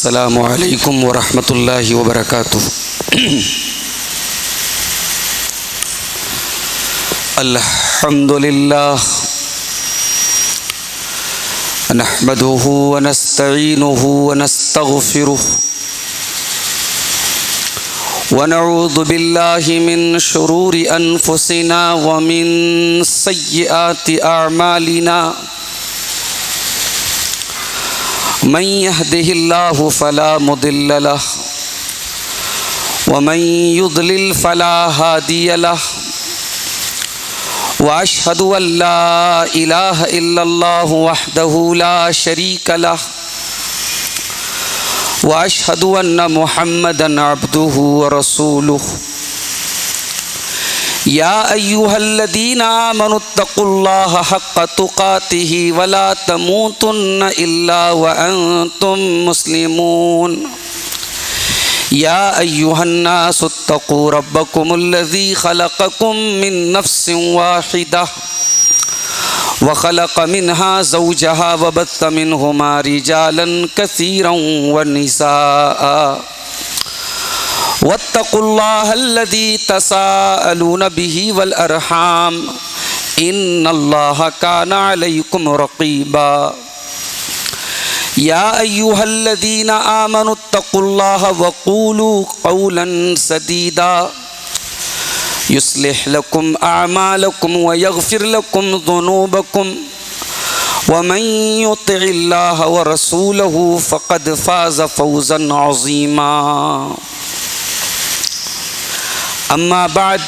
السلام علیکم ورحمۃ اللہ وبرکاتہ۔ الحمد للہ نحمده ونستعینه ونستغفره ونعوذ باللہ من شرور انفسنا ومن سیئات اعمالنا، من يهده الله فلا مضل له ومن يضلل فلا هادي له، واشهد ان لا اله الا الله وحده لا شريك له، واشهد ان محمدا عبده ورسوله۔ یا ایھا الذین آمنوا اتقوا اللہ حق تقاته ولا تموتن الا وانتم مسلمون۔ یا ایھا الناس اتقوا ربکم الذی خلقکم من نفس واحدہ وخلق منها زوجها وبث منهما رجالا كثيرا ونساء، واتقوا اللہ الذی تساءلون به والارحام ان اللہ کان علیکم رقیبا۔ یا ایھا الذین آمنوا اتقوا اللہ وقولوا قولا سدیدا یصلح لکم اعمالکم ویغفر لکم ذنوبکم ومن یطع اللہ ورسولہ فقد فاز فوزا عظیما۔ اما بعد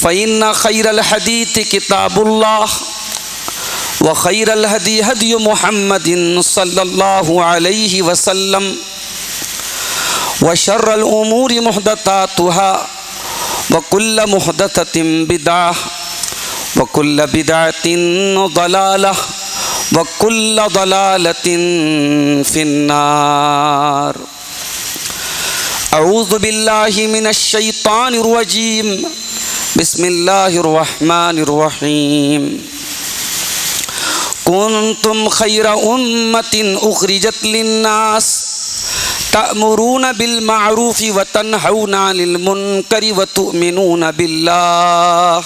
فإن خير الحديث كتاب الله وخير الهدي هدي محمد صلى الله عليه وسلم وشر الأمور محدثاتها وكل محدثة بدعة وكل بدعة ضلالة وكل ضلالة في النار۔ اعوذ باللہ من الشیطان الرجیم، بسم اللہ الرحمن الرحیم۔ کنتم خیر امۃ اخرجت للناس تأمرون بالمعروف وتنہون عن المنکر وتؤمنون باللہ۔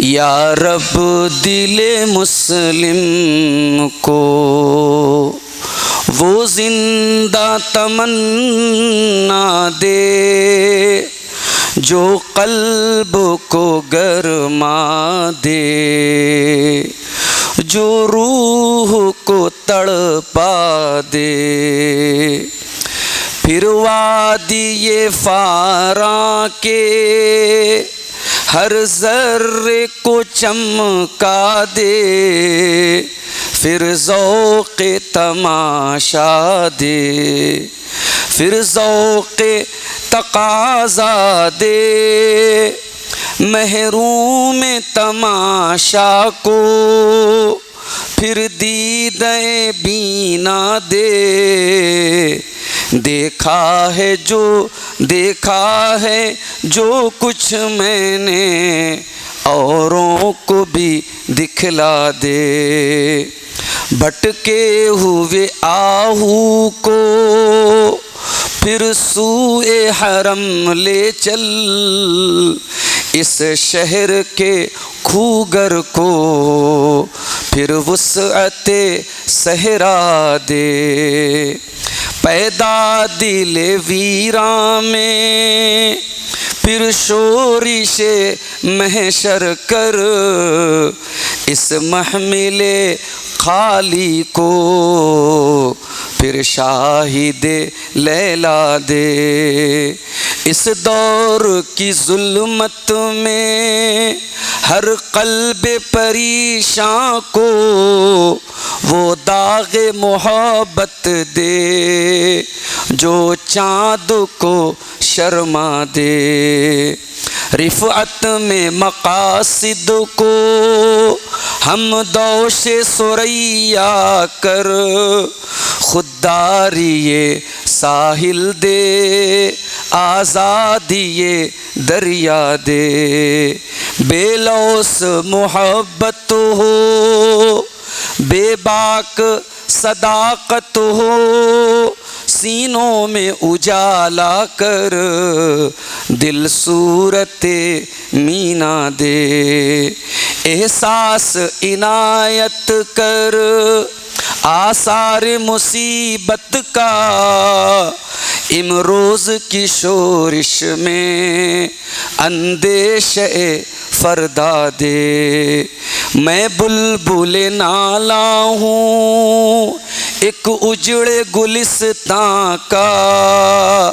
یا رب دل مسلم کو وہ زندہ تمنا دے جو قلب کو گرما دے، جو روح کو تڑپا دے، پھر وادی فاراں کے ہر ذرے کو چمکا دے، پھر ذوق تماشا دے، پھر ذوق تقاضا دے، محروم تماشا کو پھر دیدہ بینا دے۔ دیکھا ہے جو کچھ میں نے اوروں کو بھی دکھلا دے، بھٹکے ہوئے آہو کو پھر سوئے حرم لے چل، اس شہر کے کھوگر کو پھر وسعت صحرا دے۔ پیدا دل ویراں میں پھر شورش محشر کر، اس محمل خالی کو پھر شاہد لیلا دے۔ اس دور کی ظلمت میں ہر قلب پریشاں کو وہ داغ محبت دے، جو چاند کو شرما دے۔ رفعت میں مقاصد کو ہم دوش ثریا کر، خودداری یہ ساحل دے، آزادی یہ دریا دے، بے لوث محبت ہو، بے باک صداقت ہو، سینوں میں اجالا کر دل صورت مینا دے، احساس عنایت کر آثار مصیبت کا، امروز کی شورش میں اندیشہ فردا دے، میں بلبل نالا ہوں ایک اجڑے گلستاں کا،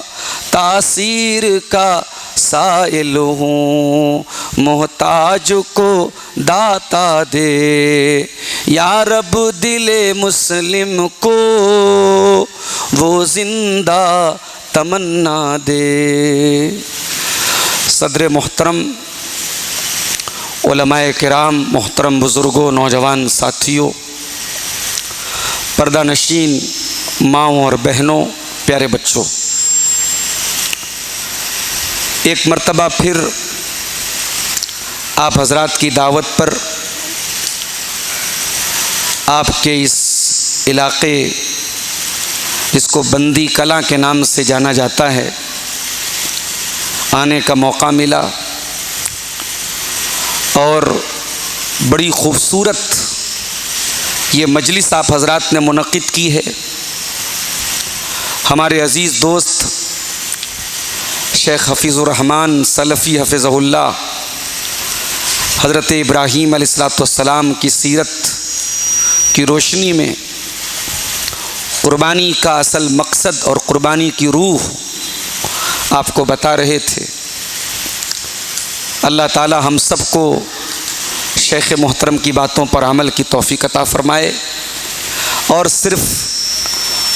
تاثیر کا سائل ہوں محتاج کو داتا دے، یا رب دل مسلم کو وہ زندہ تمنا دے۔ صدر محترم، علماء کرام، محترم بزرگوں، نوجوان ساتھیوں، پردہ نشین ماؤں اور بہنوں، پیارے بچوں، ایک مرتبہ پھر آپ حضرات کی دعوت پر آپ کے اس علاقے جس کو بندی کلاں کے نام سے جانا جاتا ہے آنے کا موقع ملا، اور بڑی خوبصورت یہ مجلس آپ حضرات نے منعقد کی ہے۔ ہمارے عزیز دوست شیخ حفیظ الرحمن سلفی حفظہ اللہ، حضرت ابراہیم علیہ السلام کی سیرت کی روشنی میں قربانی کا اصل مقصد اور قربانی کی روح آپ کو بتا رہے تھے۔ اللہ تعالی ہم سب کو شیخ محترم کی باتوں پر عمل کی توفیق عطا فرمائے، اور صرف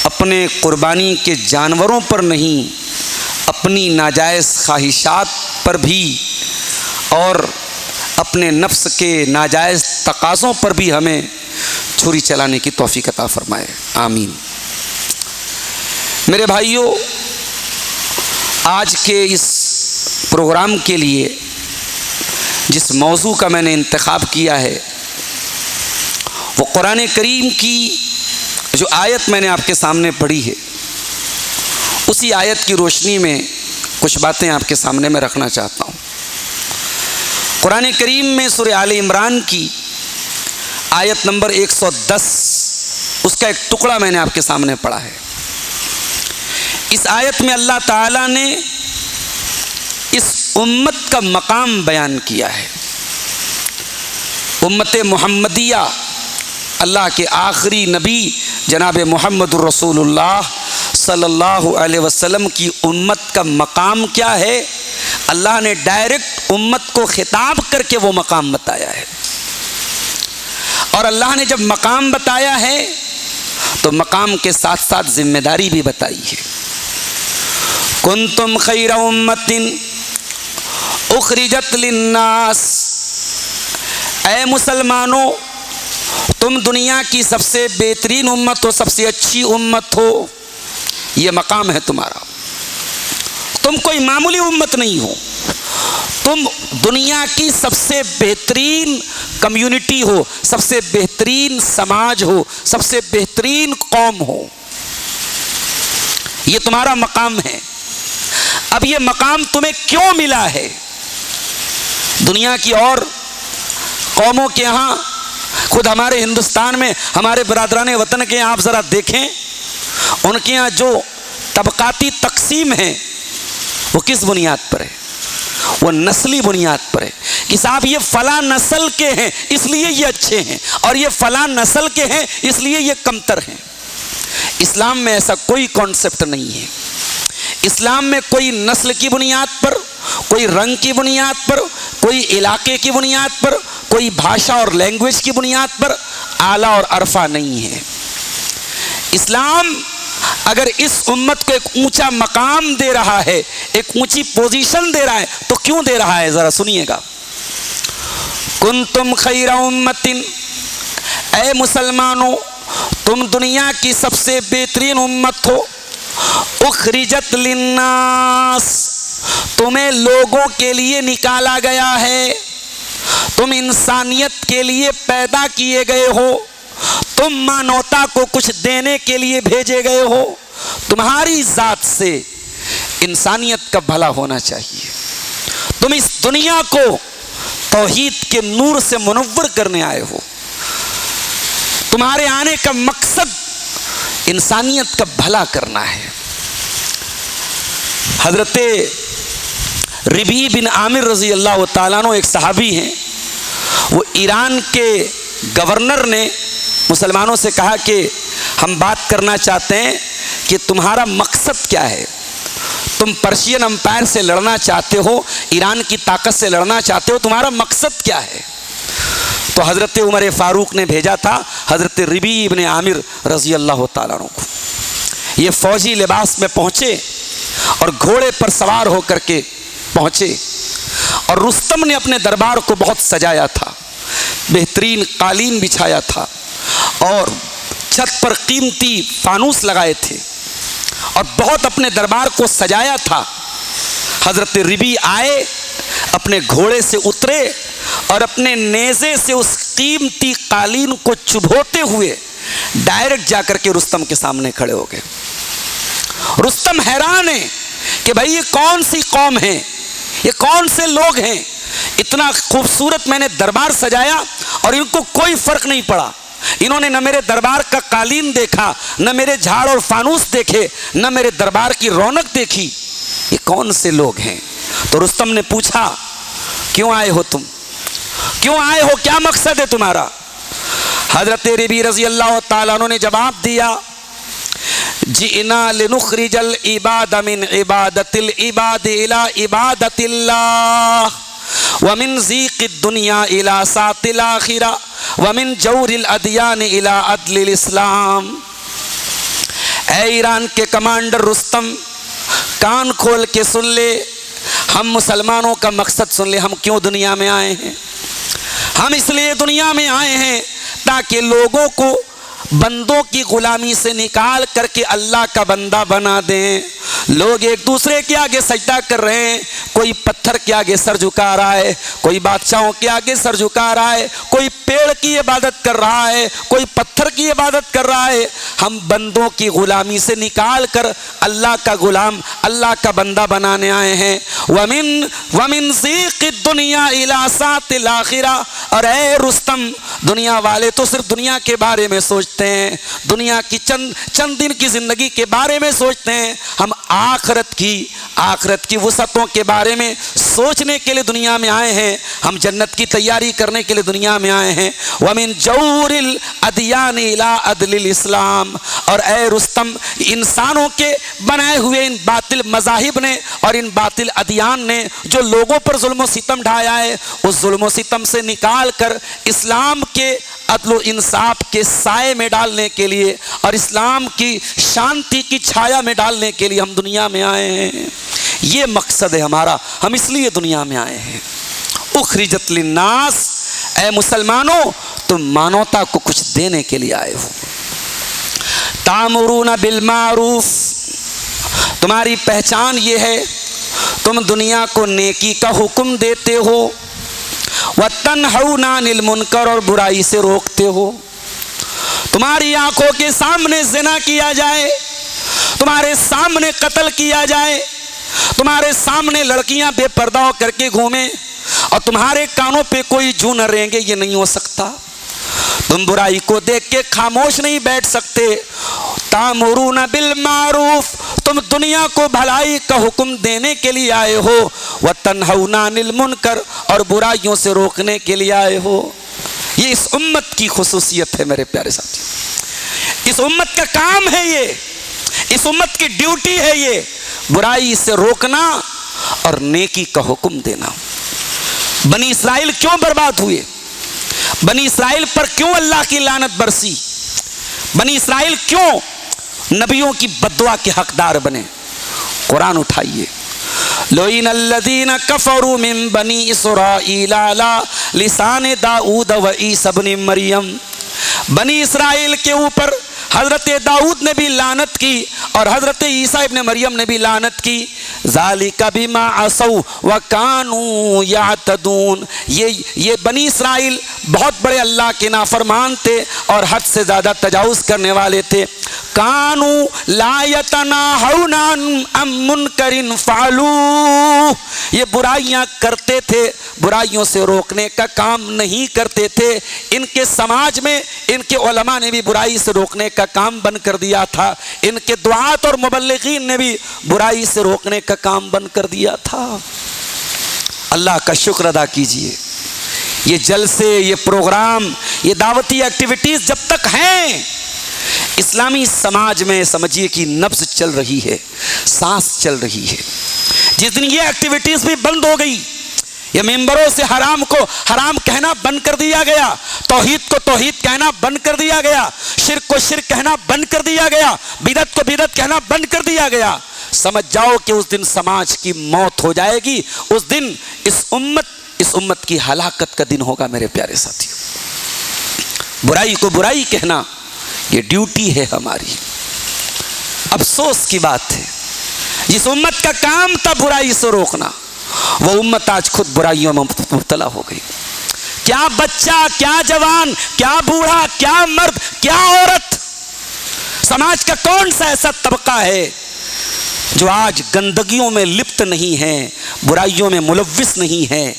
اپنے قربانی کے جانوروں پر نہیں، اپنی ناجائز خواہشات پر بھی اور اپنے نفس کے ناجائز تقاضوں پر بھی ہمیں چھری چلانے کی توفیق عطا فرمائے، آمین۔ میرے بھائیوں، آج کے اس پروگرام کے لیے جس موضوع کا میں نے انتخاب کیا ہے وہ قرآن کریم کی جو آیت میں نے آپ کے سامنے پڑھی ہے، اسی آیت کی روشنی میں کچھ باتیں آپ کے سامنے میں رکھنا چاہتا ہوں۔ قرآن کریم میں سورہ آل عمران کی آیت نمبر 110، اس کا ایک ٹکڑا میں نے آپ کے سامنے پڑھا ہے۔ اس آیت میں اللہ تعالیٰ نے اس امت کا مقام بیان کیا ہے۔ امت محمدیہ، اللہ کے آخری نبی جناب محمد الرسول اللہ صلی اللہ علیہ وسلم کی امت کا مقام کیا ہے؟ اللہ نے ڈائریکٹ امت کو خطاب کر کے وہ مقام بتایا ہے، اور اللہ نے جب مقام بتایا ہے تو مقام کے ساتھ ساتھ ذمہ داری بھی بتائی ہے۔ کنتم خیر امت اخرجت للناس، اے مسلمانوں تم دنیا کی سب سے بہترین امت ہو، سب سے اچھی امت ہو، یہ مقام ہے تمہارا۔ تم کوئی معمولی امت نہیں ہو، تم دنیا کی سب سے بہترین کمیونٹی ہو، سب سے بہترین سماج ہو، سب سے بہترین قوم ہو، یہ تمہارا مقام ہے۔ اب یہ مقام تمہیں کیوں ملا ہے؟ دنیا کی اور قوموں کے ہاں، خود ہمارے ہندوستان میں ہمارے برادران وطن کے یہاں آپ ذرا دیکھیں، ان کے یہاں جو طبقاتی تقسیم ہے وہ کس بنیاد پر ہے؟ وہ نسلی بنیاد پر ہے کہ صاحب یہ فلاں نسل کے ہیں اس لیے یہ اچھے ہیں، اور یہ فلاں نسل کے ہیں اس لیے یہ کمتر ہیں۔ اسلام میں ایسا کوئی کانسیپٹ نہیں ہے۔ اسلام میں کوئی نسل کی بنیاد پر، کوئی رنگ کی بنیاد پر، کوئی علاقے کی بنیاد پر، کوئی بھاشا اور لینگویج کی بنیاد پر اعلیٰ اور عرفہ نہیں ہے۔ اسلام اگر اس امت کو ایک اونچا مقام دے رہا ہے، ایک اونچی پوزیشن دے رہا ہے، تو کیوں دے رہا ہے؟ ذرا سنیے گا۔ کنتم خیر امت، اے مسلمانوں تم دنیا کی سب سے بہترین امت ہو، اخرجت للناس، تمہیں لوگوں کے لیے نکالا گیا ہے، تم انسانیت کے لیے پیدا کیے گئے ہو، تم مانوتا کو کچھ دینے کے لیے بھیجے گئے ہو، تمہاری ذات سے انسانیت کا بھلا ہونا چاہیے، تم اس دنیا کو توحید کے نور سے منور کرنے آئے ہو، تمہارے آنے کا مقصد انسانیت کا بھلا کرنا ہے۔ حضرت ربیع بن عامر رضی اللہ تعالیٰ عنہ ایک صحابی ہیں، وہ ایران کے گورنر نے مسلمانوں سے کہا کہ ہم بات کرنا چاہتے ہیں کہ تمہارا مقصد کیا ہے، تم پرشین امپائر سے لڑنا چاہتے ہو، ایران کی طاقت سے لڑنا چاہتے ہو، تمہارا مقصد کیا ہے؟ تو حضرت عمر فاروق نے بھیجا تھا حضرت ربیع بن عامر رضی اللہ تعالیٰ عنہ کو۔ یہ فوجی لباس میں پہنچے اور گھوڑے پر سوار ہو کر کے پہنچے، اور رستم نے اپنے دربار کو بہت سجایا تھا، بہترین قالین بچھایا تھا اور چھت پر قیمتی فانوس لگائے تھے اور بہت اپنے دربار کو سجایا تھا۔ حضرت ربیع آئے، اپنے گھوڑے سے اترے اور اپنے نیزے سے اس قیمتی قالین کو چبھوتے ہوئے ڈائریکٹ جا کر کے رستم کے سامنے کھڑے ہو گئے۔ رستم حیران ہے کہ بھائی یہ کون سی قوم ہے، یہ کون سے لوگ ہیں، اتنا خوبصورت میں نے دربار سجایا اور ان کو کوئی فرق نہیں پڑا، انہوں نے نہ میرے دربار کا قالین دیکھا، نہ میرے جھاڑ اور فانوس دیکھے، نہ میرے دربار کی رونق دیکھی، یہ کون سے لوگ ہیں؟ تو رستم نے پوچھا کیوں آئے ہو تم، کیوں آئے ہو، کیا مقصد ہے تمہارا؟ حضرت ربیع رضی اللہ تعالیٰ عنہ نے جواب دیا، جئنا لنخرج العباد من عبادت العباد الى عبادت اللہ ومن ضیق الدنیا الى ساعت الاخرہ ومن جور الادیان الى عدل الاسلام۔ اے ایران کے کمانڈر رستم، کان کھول کے سن لے، ہم مسلمانوں کا مقصد سن لے، ہم کیوں دنیا میں آئے ہیں؟ ہم اس لیے دنیا میں آئے ہیں تاکہ لوگوں کو بندوں کی غلامی سے نکال کر کے اللہ کا بندہ بنا دیں۔ لوگ ایک دوسرے کے آگے سجدہ کر رہے ہیں، کوئی پتھر کے آگے سر جھکا رہا ہے، کوئی بادشاہوں کے آگے سر جھکا رہا ہے، کوئی پیڑ کی عبادت کر رہا ہے، کوئی پتھر کی عبادت کر رہا ہے۔ ہم بندوں کی غلامی سے نکال کر اللہ کا غلام، اللہ کا بندہ بنانے آئے ہیں۔ وَمِن ضِيقِ الدُّنْيَا إِلَىٰ سَاعَةِ الْآخِرَةِ۔ اور اے رستم، دنیا والے تو صرف دنیا کے بارے میں سوچتے ہیں، دنیا کی چند دن کی زندگی کے بارے میں سوچتے ہیں، ہم آخرت کی وسعتوں کے بارے میں سوچنے کے لیے دنیا میں آئے ہیں، ہم جنت کی تیاری کرنے کے لیے دنیا میں آئے ہیں۔ وَمِن جَوْرِ الْأَدْيَانِ إِلَىٰ عَدْلِ الْإِسْلَامِ۔ اور اے رستم، انسانوں کے بنائے ہوئے ان باطل مذاہب نے اور ان باطل ادیان نے جو لوگوں پر ظلم و ستم ڈھایا ہے، اس ظلم و ستم سے نکال کر اسلام کے عدل و انصاف کے سائے میں ڈالنے کے لیے اور اسلام کی شانتی کی چھایا میں ڈالنے کے لیے ہم دنیا میں آئے ہیں۔ یہ مقصد ہے ہمارا، ہم اس لیے دنیا میں آئے ہیں۔ اخرجت للناس، اے مسلمانوں، تم مانوتا کو کچھ دینے کے لیے آئے ہو۔ تامرون بالمعروف، تمہاری پہچان یہ ہے تم دنیا کو نیکی کا حکم دیتے ہو، وَتَنْهَوْنَ عَنِ الْمُنْكَرِ، اور برائی سے روکتے ہو۔ تمہاری آنکھوں کے سامنے زنا کیا جائے، تمہارے سامنے قتل کیا جائے، تمہارے سامنے لڑکیاں بے پردہ ہو کر کے گھومیں اور تمہارے کانوں پہ کوئی جو نہ رینگے، یہ نہیں ہو سکتا۔ تم برائی کو دیکھ کے خاموش نہیں بیٹھ سکتے۔ تامرون بالمعروف، تم دنیا کو بھلائی کا حکم دینے کے لیے آئے ہو، وتنہون عن المنکر، اور برائیوں سے روکنے کے لیے آئے ہو۔ یہ اس امت کی خصوصیت ہے میرے پیارے ساتھی، اس امت کا کام ہے، یہ اس امت کی ڈیوٹی ہے، یہ برائی سے روکنا اور نیکی کا حکم دینا۔ بنی اسرائیل کیوں برباد ہوئے؟ بنی اسرائیل پر کیوں اللہ کی لعنت برسی؟ بنی اسرائیل کیوں نبیوں کی بددعا کے حقدار بنے؟ قرآن اٹھائیے، لعن الذین کفروا من بنی اسرائیل علی لسان داؤد و عیسی ابن مریم بنی اسرائیل کے اوپر حضرت داؤد نے بھی لعنت کی اور حضرت عیسیٰ ابن مریم نے بھی لعنت کی. ذالک بما عصوا وکانوا یعتدون. یہ بنی اسرائیل بہت بڑے اللہ کے نافرمان تھے اور حد سے زیادہ تجاوز کرنے والے تھے. کانوا لا یتناہون عن منکر فعلوہ. یہ برائیاں کرتے تھے، برائیوں سے روکنے کا کام نہیں کرتے تھے. ان کے سماج میں ان کے علماء نے بھی برائی سے روکنے کا کام بند کر دیا تھا. ان کے دعات اور مبلغین نے بھی برائی سے روکنے کا کام بند کر دیا تھا. اللہ کا شکر ادا کیجئے. یہ جلسے، یہ پروگرام، یہ دعوتی ایکٹیویٹیز جب تک ہیں، اسلامی سماج میں سمجھیے کہ نبض چل رہی ہے، سانس چل رہی ہے. جس دن یہ ایکٹیویٹیز بھی بند ہو گئی، یہ ممبروں سے حرام کو حرام کہنا بند کر دیا گیا، توحید کو توحید کہنا بند کر دیا گیا، شرک کو شرک کہنا بند کر دیا گیا، بدعت کو بدعت کہنا بند کر دیا گیا، سمجھ جاؤ کہ اس دن سماج کی موت ہو جائے گی. اس دن اس امت کی ہلاکت کا دن ہوگا میرے پیارے ساتھیوں. برائی کو برائی کہنا یہ ڈیوٹی ہے ہماری. افسوس کی بات ہے، جس امت کا کام تھا برائی سے روکنا، وہ امت آج خود برائیوں میں مبتلا ہو گئی. کیا بچہ، کیا جوان، کیا بوڑھا، کیا مرد، کیا عورت، سماج کا کون سا ایسا طبقہ ہے جو آج گندگیوں میں لپت نہیں ہے، برائیوں میں ملوث نہیں ہے؟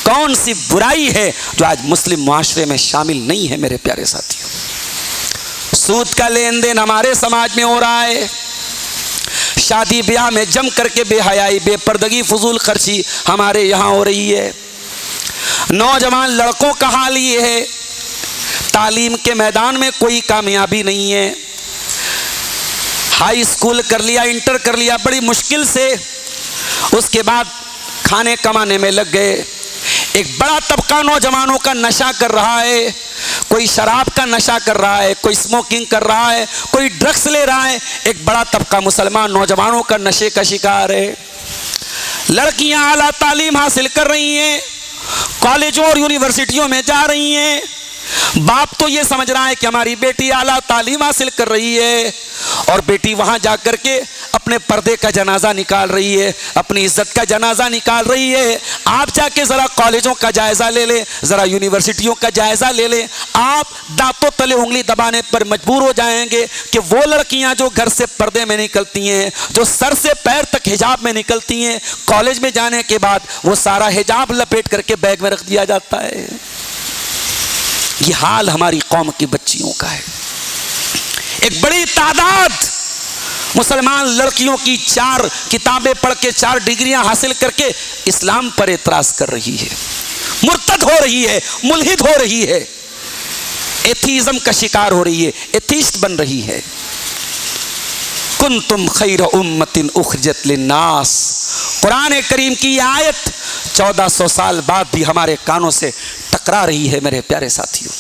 کون سی برائی ہے جو آج مسلم معاشرے میں شامل نہیں ہے میرے پیارے ساتھیوں؟ سود کا لین دین ہمارے سماج میں ہو رہا ہے. شادی بیاہ میں جم کر کے بے حیائی، بے پردگی، فضول خرچی ہمارے یہاں ہو رہی ہے. نوجوان لڑکوں کا حال یہ ہے، تعلیم کے میدان میں کوئی کامیابی نہیں ہے. ہائی اسکول کر لیا، انٹر کر لیا بڑی مشکل سے، اس کے بعد کھانے کمانے میں لگ گئے. ایک بڑا طبقہ نوجوانوں کا نشہ کر رہا ہے، کوئی شراب کا نشہ کر رہا ہے، کوئی اسموکنگ کر رہا ہے، کوئی ڈرگس لے رہا ہے. ایک بڑا طبقہ مسلمان نوجوانوں کا نشے کا شکار ہے. لڑکیاں اعلیٰ تعلیم حاصل کر رہی ہیں، کالجوں اور یونیورسٹیوں میں جا رہی ہیں. باپ تو یہ سمجھ رہا ہے کہ ہماری بیٹی اعلیٰ تعلیم حاصل کر رہی ہے اور بیٹی وہاں جا کر کے اپنے پردے کا جنازہ نکال رہی ہے، اپنی عزت کا جنازہ نکال رہی ہے. آپ جا کے ذرا کالجوں کا جائزہ لے لیں، ذرا یونیورسٹیوں کا جائزہ لے لیں، آپ دانتوں تلے انگلی دبانے پر مجبور ہو جائیں گے کہ وہ لڑکیاں جو گھر سے پردے میں نکلتی ہیں، جو سر سے پیر تک حجاب میں نکلتی ہیں، کالج میں جانے کے بعد وہ سارا حجاب لپیٹ کر کے بیگ میں رکھ دیا جاتا ہے. یہ حال ہماری قوم کی بچیوں کا ہے. ایک بڑی تعداد مسلمان لڑکیوں کی 4 کتابیں پڑھ کے 4 ڈگریاں حاصل کر کے اسلام پر اعتراض کر رہی ہے، مرتد ہو رہی ہے، ملحد ہو رہی ہے، ایتھیزم کا شکار ہو رہی ہے، ایتھیسٹ بن رہی ہے. کنتم خیر امت اخرجت للناس. قرآن کریم کی یہ آیت 1400 سال بعد بھی ہمارے کانوں سے ٹکرا رہی ہے میرے پیارے ساتھیوں،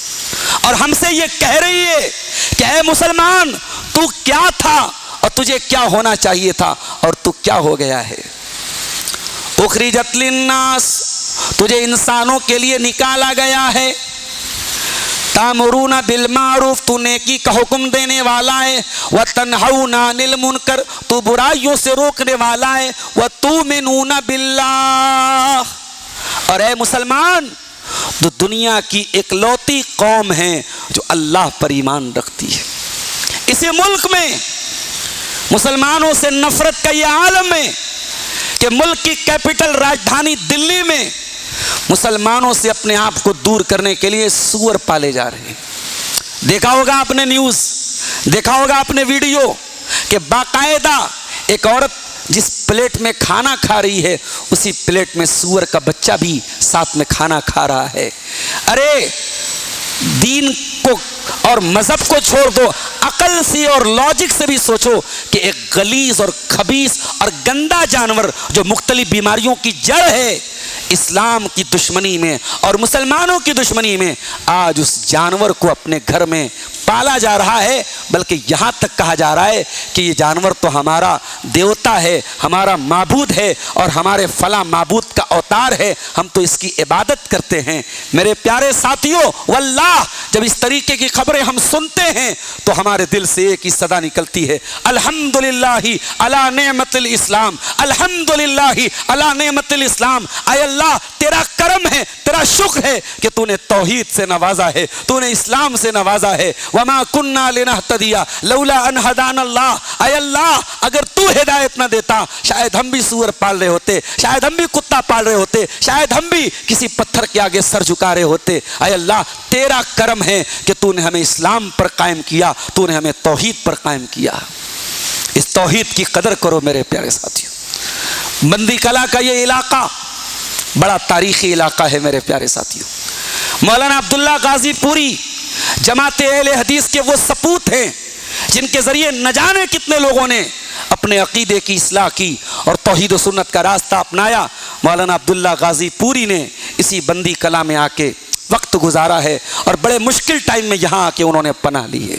اور ہم سے یہ کہہ رہی ہے کہ اے مسلمان، تو کیا تھا اور تجھے کیا ہونا چاہیے تھا اور تو کیا ہو گیا ہے. اخرجت للناس، تجھے انسانوں کے لیے نکالا گیا ہے. تامرون بالمعروف، تو نیکی کا حکم دینے والا ہے. وتنہون عن المنکر، تو برائیوں سے روکنے والا ہے. وتؤمنون باللہ، اور اے مسلمان تو دنیا کی اکلوتی قوم ہے جو اللہ پر ایمان رکھتی ہے. اسی ملک میں مسلمانوں سے نفرت کا یہ عالم ہے کہ ملک کی کیپٹل راجدھانی دلی میں مسلمانوں سے اپنے آپ کو دور کرنے کے لیے سور پالے جا رہے ہیں. دیکھا ہوگا آپ نے نیوز، دیکھا ہوگا آپ نے ویڈیو کہ باقاعدہ ایک عورت جس پلیٹ میں کھانا کھا رہی ہے اسی پلیٹ میں سور کا بچہ بھی ساتھ میں کھانا کھا رہا ہے. ارے دین کو اور مذہب کو چھوڑ دو، عقل سے اور لاجک سے بھی سوچو کہ ایک غلیظ اور خبیث اور گندا جانور جو مختلف بیماریوں کی جڑ ہے، اسلام کی دشمنی میں اور مسلمانوں کی دشمنی میں، آج اس جانور کو اپنے گھر میں پالا جا رہا ہے، بلکہ یہاں تک کہا جا رہا ہے کہ یہ جانور تو ہمارا دیوتا ہے، ہمارا معبود ہے اور ہمارے فلاں معبود کا اوتار ہے، ہم تو اس کی عبادت کرتے ہیں۔ میرے پیارے ساتھیوں، واللہ جب اس طریقے کی خبریں ہم سنتے ہیں تو ہمارے دل سے ایک ہی صدا نکلتی ہے، الحمدللہ علی نعمت الاسلام، الحمدللہ علی نعمت الاسلام۔ اے اللہ تیرا کرم ہے، تیرا شکر ہے کہ تو نے توحید سے نوازا ہے، تو نے اسلام سے نوازا ہے۔ وما کننا لنہتدی لولا ان ہدانا اللہ، اے اللہ اگر تو ہدایت نہ دیتا شاید ہم بھی سور پال رہے ہوتے، شاید ہم بھی کتا پال رہے ہوتے، شاید ہم بھی کسی پتھر کے آگے سر جھکا رہے ہوتے۔ اے اللہ تیرا کرم ہے کہ تو نے ہمیں اسلام پر قائم کیا، تو نے ہمیں توحید پر قائم کیا۔ اس توحید کی قدر کرو میرے پیارے ساتھیوں۔ بندی کلا کا یہ علاقہ بڑا تاریخی علاقہ ہے میرے پیارے ساتھیوں۔ مولانا عبداللہ غازی پوری جماعت اہل حدیث کے وہ سپوت ہیں جن کے ذریعے نہ جانے کتنے لوگوں نے اپنے عقیدے کی اصلاح کی اور توحید و سنت کا راستہ اپنایا۔ مولانا عبداللہ غازی پوری نے اسی بندی کلا میں آ کے وقت گزارا ہے اور بڑے مشکل ٹائم میں یہاں آ کے انہوں نے پناہ لی ہے۔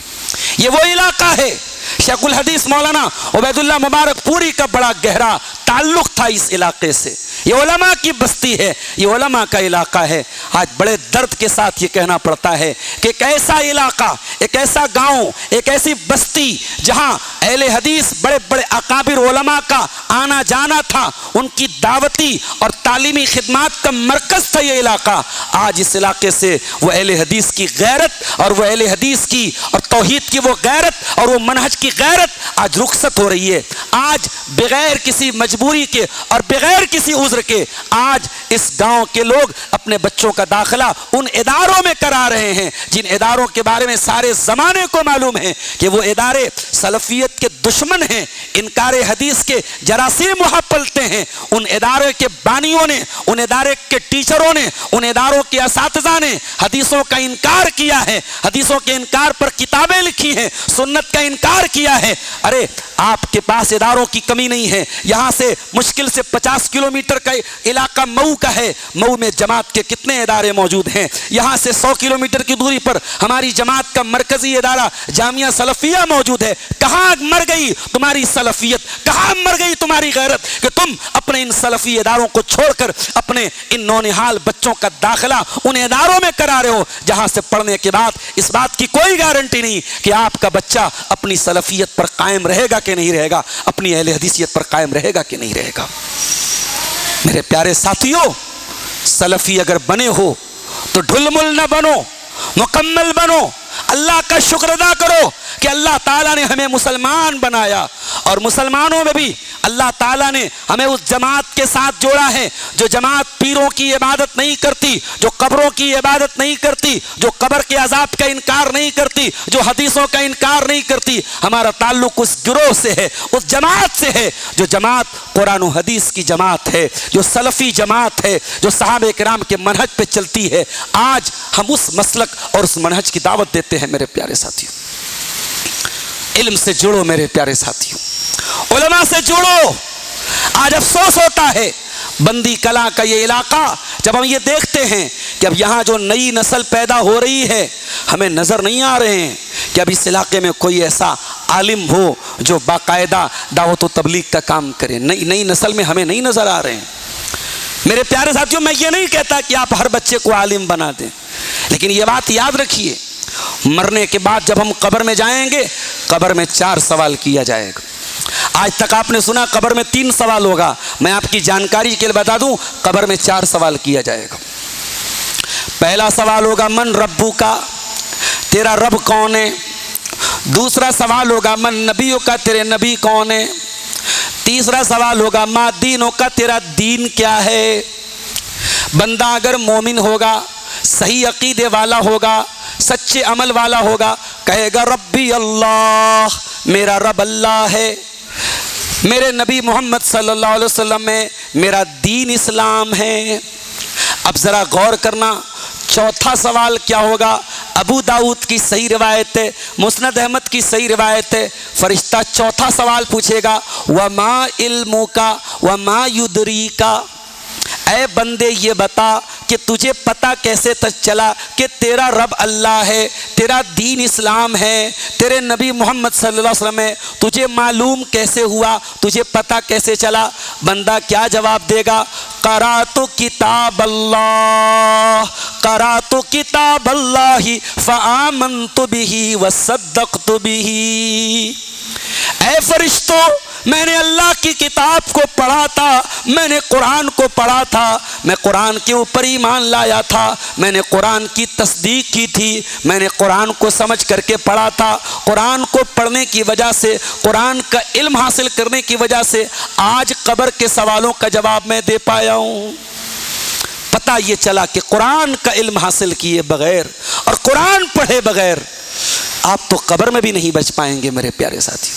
یہ وہ علاقہ ہے، شیخ الحدیث مولانا عبید اللہ مبارک پوری کا بڑا گہرا تعلق تھا اس علاقے سے۔ یہ علماء کی بستی ہے، یہ علماء کا علاقہ ہے۔ آج بڑے درد کے ساتھ یہ کہنا پڑتا ہے کہ ایک ایسا علاقہ، ایک ایسا گاؤں، ایک ایسی بستی جہاں اہل حدیث بڑے بڑے اکابر علماء کا آنا جانا تھا، ان کی دعوتی اور تعلیمی خدمات کا مرکز تھا یہ علاقہ، آج اس علاقے سے وہ اہل حدیث کی غیرت اور وہ اہل حدیث کی اور توحید کی وہ غیرت اور وہ منہج کی غیرت آج رخصت ہو رہی ہے۔ آج بغیر کسی مجبوری کے اور بغیر کسی عذر کے آج اس گاؤں کے لوگ اپنے بچوں کا داخلہ ان اداروں میں کرا رہے ہیں جن اداروں کے بارے میں سارے زمانے کو معلوم ہے کہ وہ ادارے سلفیت کے دشمن ہیں، انکار حدیث کے جراثیم وہاں پلتے ہیں۔ ان ادارے کے بانیوں نے، ان ادارے کے ٹیچروں نے، ان اداروں کے اساتذہ نے حدیثوں کا انکار کیا ہے، حدیثوں کے انکار پر کتابیں لکھی ہیں، سنت کا انکار کیا ہے۔ ارے آپ کے پاس اداروں کی کمی نہیں ہے، یہاں سے مشکل سے 50 کلومیٹر کا علاقہ مئو کا ہے، مئو میں جماعت کے کتنے ادارے موجود ہیں۔ یہاں سے 100 کلومیٹر کی دوری پر ہماری جماعت کا مرکزی ادارہ جامعہ سلفیہ موجود ہے۔ کہاں مر گئی تمہاری سلفیت، کہاں مر گئی تمہاری غیرت کہ تم اپنے ان سلفی اداروں کو چھوڑ کر اپنے ان نونہال بچوں کا داخلہ ان اداروں میں کرا رہے ہو جہاں سے پڑھنے کے بعد اس بات کی کوئی گارنٹی نہیں کہ آپ کا بچہ اپنی سلفیت پر قائم رہے گا کہ نہیں رہے گا، اپنی اہل حدیثیت پر قائم رہے گا کہ نہیں رہے گا۔ میرے پیارے ساتھیوں، سلفی اگر بنے ہو تو ڈھل مل نہ بنو، مکمل بنو۔ اللہ کا شکر ادا کرو کہ اللہ تعالیٰ نے ہمیں مسلمان بنایا اور مسلمانوں میں بھی اللہ تعالیٰ نے ہمیں اس جماعت کے ساتھ جوڑا ہے جو جماعت پیروں کی عبادت نہیں کرتی، جو قبروں کی عبادت نہیں کرتی، جو قبر کے عذاب کا انکار نہیں کرتی، جو حدیثوں کا انکار نہیں کرتی۔ ہمارا تعلق اس گروہ سے ہے، اس جماعت سے ہے جو جماعت قرآن و حدیث کی جماعت ہے، جو سلفی جماعت ہے، جو صحابہ کرام کے منہج پہ چلتی ہے۔ آج ہم اس مسلک اور اس منہج کی دعوت دیتے ہیں میرے پیارے ساتھیوں۔ علم سے جڑو میرے پیارے ساتھیوں، علماء سے جڑو۔ آج افسوس ہوتا ہے بندی کلا کا یہ علاقہ جب ہم یہ دیکھتے ہیں کہ اب یہاں جو نئی نسل پیدا ہو رہی ہے، ہمیں نظر نہیں آ رہے ہیں کہ اب اس علاقے میں کوئی ایسا عالم ہو جو باقاعدہ دعوت و تبلیغ کا کام کرے۔ نئی نسل میں ہمیں نہیں نظر آ رہے ہیں میرے پیارے ساتھیوں۔ میں یہ نہیں کہتا کہ آپ ہر بچے کو عالم بنا دیں، لیکن یہ بات یاد رکھیے، مرنے کے بعد جب ہم قبر میں جائیں گے، قبر میں 4 سوال کیا جائے گا۔ آج تک آپ نے سنا قبر میں 3 سوال ہوگا، میں آپ کی جانکاری کے لیے بتا دوں قبر میں 4 سوال کیا جائے گا۔ پہلا سوال ہوگا من ربو کا، تیرا رب کون ہے؟ دوسرا سوال ہوگا من نبیوں کا، تیرے نبی کون ہے؟ تیسرا سوال ہوگا ما دینوں کا، تیرا دین کیا ہے؟ بندہ اگر مومن ہوگا، صحیح عقیدے والا ہوگا، سچے عمل والا ہوگا، کہے گا ربی اللہ، میرا رب اللہ ہے، میرے نبی محمد صلی اللہ علیہ وسلم میں میرا دین اسلام ہے۔ اب ذرا غور کرنا، چوتھا سوال کیا ہوگا؟ ابو داؤد کی صحیح روایت ہے، مسند احمد کی صحیح روایت ہے، فرشتہ چوتھا سوال پوچھے گا وما علمک وما یدریک، اے بندے یہ بتا کہ تجھے پتہ کیسے چلا کہ تیرا رب اللہ ہے، تیرا دین اسلام ہے، تیرے نبی محمد صلی اللہ علیہ وسلم ہے، تجھے معلوم کیسے ہوا، تجھے پتہ کیسے چلا؟ بندہ کیا جواب دے گا؟ قرأت کتاب اللہ، قرأت کتاب اللہ فآمنت بہ وصدقت بہ۔ اے فرشتوں، میں نے اللہ کی کتاب کو پڑھا تھا، میں نے قرآن کو پڑھا تھا، میں قرآن کے اوپر ایمان لایا تھا، میں نے قرآن کی تصدیق کی تھی، میں نے قرآن کو سمجھ کر کے پڑھا تھا۔ قرآن کو پڑھنے کی وجہ سے، قرآن کا علم حاصل کرنے کی وجہ سے آج قبر کے سوالوں کا جواب میں دے پایا ہوں۔ پتہ یہ چلا کہ قرآن کا علم حاصل کیے بغیر اور قرآن پڑھے بغیر آپ تو قبر میں بھی نہیں بچ پائیں گے میرے پیارے ساتھی۔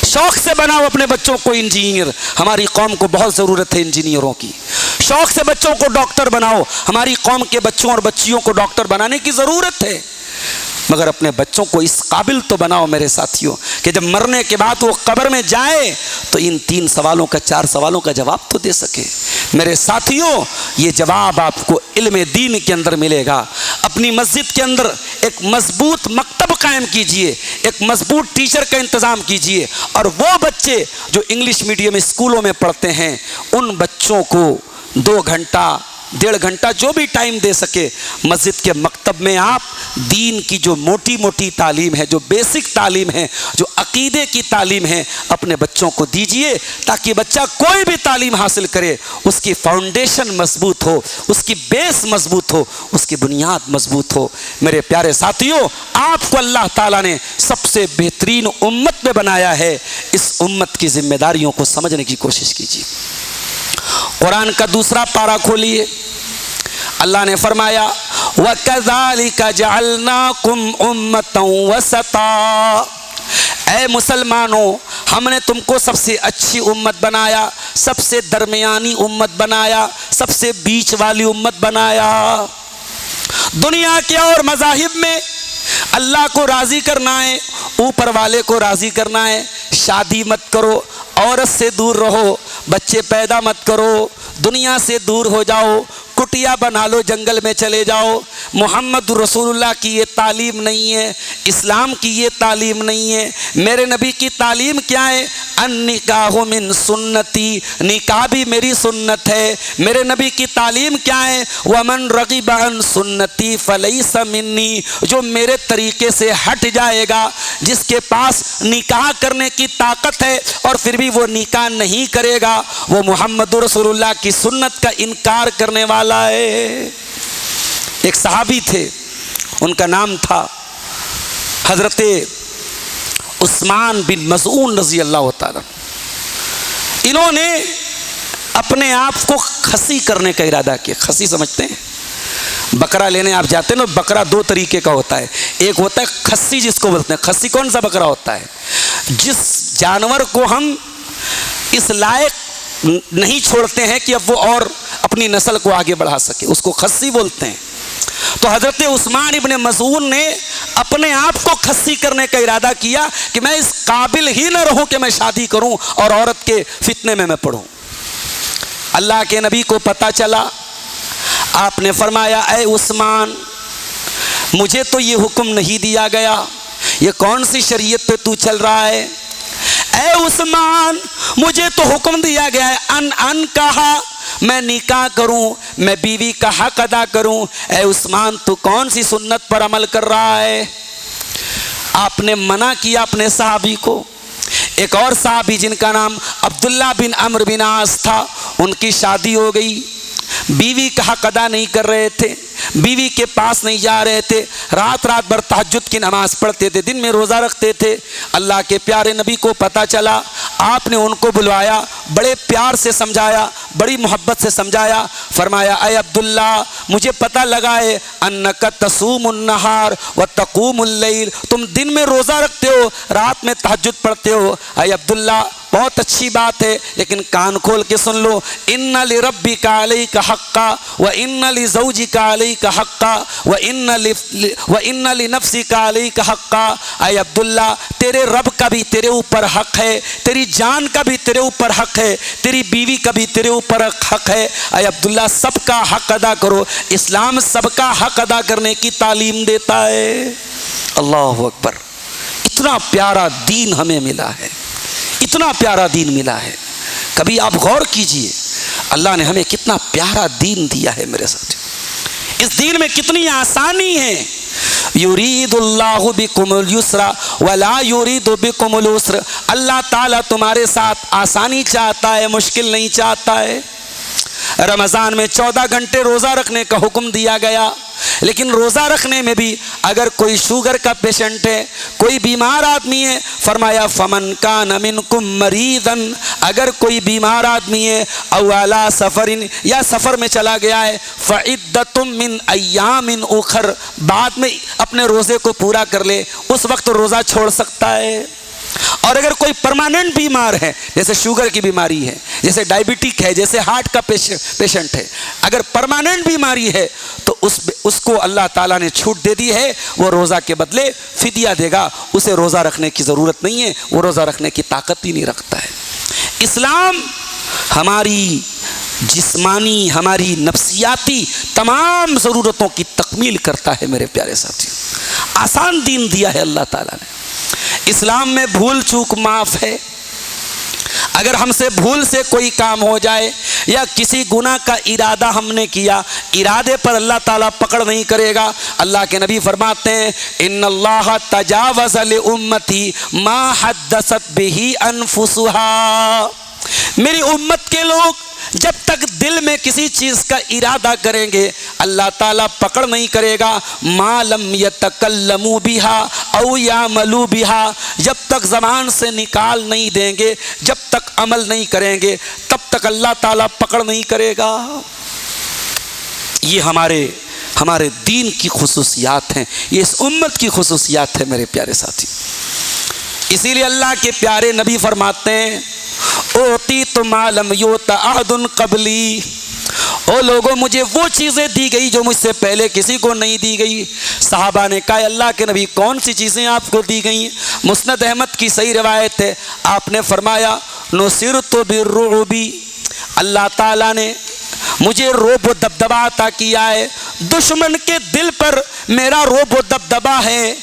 شوق سے بناؤ اپنے بچوں کو انجینئر، ہماری قوم کو بہت ضرورت ہے انجینئروں کی۔ شوق سے بچوں کو ڈاکٹر بناؤ، ہماری قوم کے بچوں اور بچیوں کو ڈاکٹر بنانے کی ضرورت ہے۔ مگر اپنے بچوں کو اس قابل تو بناؤ میرے ساتھیوں کہ جب مرنے کے بعد وہ قبر میں جائے تو ان 3 سوالوں کا 4 سوالوں کا جواب تو دے سکے۔ میرے ساتھیوں، یہ جواب آپ کو علم دین کے اندر ملے گا۔ اپنی مسجد کے اندر ایک مضبوط مکتب قائم کیجئے، ایک مضبوط ٹیچر کا انتظام کیجئے، اور وہ بچے جو انگلش میڈیم اسکولوں میں پڑھتے ہیں ان بچوں کو 2 گھنٹہ 1.5 گھنٹہ جو بھی ٹائم دے سکے مسجد کے مکتب میں آپ دین کی جو موٹی موٹی تعلیم ہے، جو بیسک تعلیم ہے، جو عقیدے کی تعلیم ہے، اپنے بچوں کو دیجئے تاکہ بچہ کوئی بھی تعلیم حاصل کرے اس کی فاؤنڈیشن مضبوط ہو، اس کی بیس مضبوط ہو، اس کی بنیاد مضبوط ہو۔ میرے پیارے ساتھیوں، آپ کو اللہ تعالیٰ نے سب سے بہترین امت میں بنایا ہے، اس امت کی ذمہ داریوں کو سمجھنے کی کوشش کیجیے۔ قرآن کا 2 پارہ کھولیے، اللہ نے فرمایا وَكَذَلِكَ جَعَلْنَاكُمْ أُمَّةً وَسَطًا۔ اے مسلمانوں، ہم نے تم کو سب سے اچھی امت بنایا، سب سے درمیانی امت بنایا، سب سے بیچ والی امت بنایا۔ دنیا کے اور مذاہب میں اللہ کو راضی کرنا ہے، اوپر والے کو راضی کرنا ہے، شادی مت کرو، عورت سے دور رہو، بچے پیدا مت کرو، دنیا سے دور ہو جاؤ، کٹیا بنا لو، جنگل میں چلے جاؤ۔ محمد رسول اللہ کی یہ تعلیم نہیں ہے، اسلام کی یہ تعلیم نہیں ہے۔ میرے نبی کی تعلیم کیا ہے؟ النکاح من سنتی، نکاح بھی میری سنت ہے۔ میرے نبی کی تعلیم کیا ہے؟ ومن رغب عن سنتی فلیس منی، جو میرے طریقے سے ہٹ جائے گا، جس کے پاس نکاح کرنے کی طاقت ہے اور پھر بھی وہ نکاح نہیں کرے گا، وہ محمد رسول اللہ کی سنت کا انکار کرنے والا ہے۔ ایک صحابی تھے، ان کا نام تھا حضرت عثمان بن مظعون رضی اللہ تعالیٰ۔ انہوں نے اپنے آپ کو خصی کرنے کا ارادہ کیا۔ خصی سمجھتے ہیں؟ بکرا لینے آپ جاتے ہیں نا، بکرا 2 طریقے کا ہوتا ہے، ایک ہوتا ہے خصی جس کو بولتے ہیں۔ خصی کون سا بکرا ہوتا ہے؟ جس جانور کو ہم اس لائق نہیں چھوڑتے ہیں کہ اب وہ اور اپنی نسل کو آگے بڑھا سکے، اس کو خصی بولتے ہیں۔ تو حضرت عثمان ابن مظعون نے اپنے آپ کو خصی کرنے کا ارادہ کیا کہ میں اس قابل ہی نہ رہوں کہ میں شادی کروں اور عورت کے فتنے میں پڑھوں۔ اللہ کے نبی کو پتہ چلا، آپ نے فرمایا اے عثمان، مجھے تو یہ حکم نہیں دیا گیا، یہ کون سی شریعت پہ تو چل رہا ہے؟ اے عثمان، مجھے تو حکم دیا گیا ہے ان کہا میں نکاح کروں، میں بیوی کا حق ادا کروں۔ اے عثمان، تو کون سی سنت پر عمل کر رہا ہے؟ آپ نے منع کیا اپنے صحابی کو۔ ایک اور صحابی جن کا نام عبداللہ بن عمرو بن عاص تھا، ان کی شادی ہو گئی، بیوی کا حق ادا نہیں کر رہے تھے، بیوی کے پاس نہیں جا رہے تھے، رات بھر تہجد کی نماز پڑھتے تھے، دن میں روزہ رکھتے تھے۔ اللہ کے پیارے نبی کو پتہ چلا، آپ نے ان کو بلوایا، بڑے پیار سے سمجھایا، بڑی محبت سے سمجھایا، فرمایا اے عبداللہ، مجھے پتہ لگا ہے انک تصوم النہار وتقوم اللیل، تم دن میں روزہ رکھتے ہو، رات میں تہجد پڑھتے ہو۔ اے عبداللہ، بہت اچھی بات ہے، لیکن کان کھول کے سن لو، ان لربک علیک حقا وان لزوجک علیک حقا وان لنفسک علیک حقا۔ اے عبداللہ، تیرے رب کا بھی تیرے اوپر حق ہے، تیری جان کا بھی تیرے اوپر حق ہے، تیری بیوی کا بھی تیرے اوپر حق ہے۔ اے عبداللہ، سب کا حق ادا کرو۔ اسلام سب کا حق ادا کرنے کی تعلیم دیتا ہے۔ اللہ اکبر! اتنا پیارا دین ہمیں ملا ہے، اتنا پیارا دین ملا ہے۔ کبھی آپ غور کیجئے، اللہ نے ہمیں کتنا پیارا دین دیا ہے میرے ساتھ۔ اس دین میں کتنی آسانی ہے۔ یرید اللہ بکم الیسر ولا یرید بکم العسر۔ اللہ تعالیٰ تمہارے ساتھ آسانی چاہتا ہے، مشکل نہیں چاہتا ہے۔ رمضان میں 14 گھنٹے روزہ رکھنے کا حکم دیا گیا، لیکن روزہ رکھنے میں بھی اگر کوئی شوگر کا پیشنٹ ہے، کوئی بیمار آدمی ہے، فرمایا فمن کان منکم مریضا، اگر کوئی بیمار آدمی ہے او علی سفر، یا سفر میں چلا گیا ہے، فعدۃ من ایام اخر، بعد میں اپنے روزے کو پورا کر لے، اس وقت روزہ چھوڑ سکتا ہے۔ اور اگر کوئی پرماننٹ بیمار ہے، جیسے شوگر کی بیماری ہے، جیسے ڈائبٹک ہے، جیسے ہارٹ کا پیشنٹ ہے، اگر پرماننٹ بیماری ہے تو اس کو اللہ تعالیٰ نے چھوٹ دے دی ہے، وہ روزہ کے بدلے فدیہ دے گا، اسے روزہ رکھنے کی ضرورت نہیں ہے، وہ روزہ رکھنے کی طاقت ہی نہیں رکھتا ہے۔ اسلام ہماری جسمانی، ہماری نفسیاتی تمام ضرورتوں کی تکمیل کرتا ہے میرے پیارے ساتھی۔ آسان دین دیا ہے اللہ تعالیٰ نے۔ اسلام میں بھول چوک معاف ہے۔ اگر ہم سے بھول سے کوئی کام ہو جائے یا کسی گناہ کا ارادہ ہم نے کیا، ارادے پر اللہ تعالیٰ پکڑ نہیں کرے گا۔ اللہ کے نبی فرماتے ہیں ان اللہ تجاوز لامتی ما حدثت به انفسها۔ میری امت کے لوگ جب تک دل میں کسی چیز کا ارادہ کریں گے، اللہ تعالیٰ پکڑ نہیں کرے گا۔ ما لم یتکلموا بها او یعملوا بها، جب تک زبان سے نکال نہیں دیں گے، جب تک عمل نہیں کریں گے، تب تک اللہ تعالیٰ پکڑ نہیں کرے گا۔ یہ ہمارے دین کی خصوصیات ہیں، یہ اس امت کی خصوصیات ہیں میرے پیارے ساتھی۔ اسی لیے اللہ کے پیارے نبی فرماتے ہیں اوتیت ما لم یؤت احد قبلی، او لوگوں مجھے وہ چیزیں دی گئی جو مجھ سے پہلے کسی کو نہیں دی گئی۔ صحابہ نے کہا اللہ کے نبی کون سی چیزیں آپ کو دی گئی؟ مسند احمد کی صحیح روایت ہے، آپ نے فرمایا نصرت بالرعب، اللہ تعالیٰ نے مجھے رعب و دبدبہ عطا کیا ہے، دشمن کے دل پر میرا رعب و دبدبہ ہے۔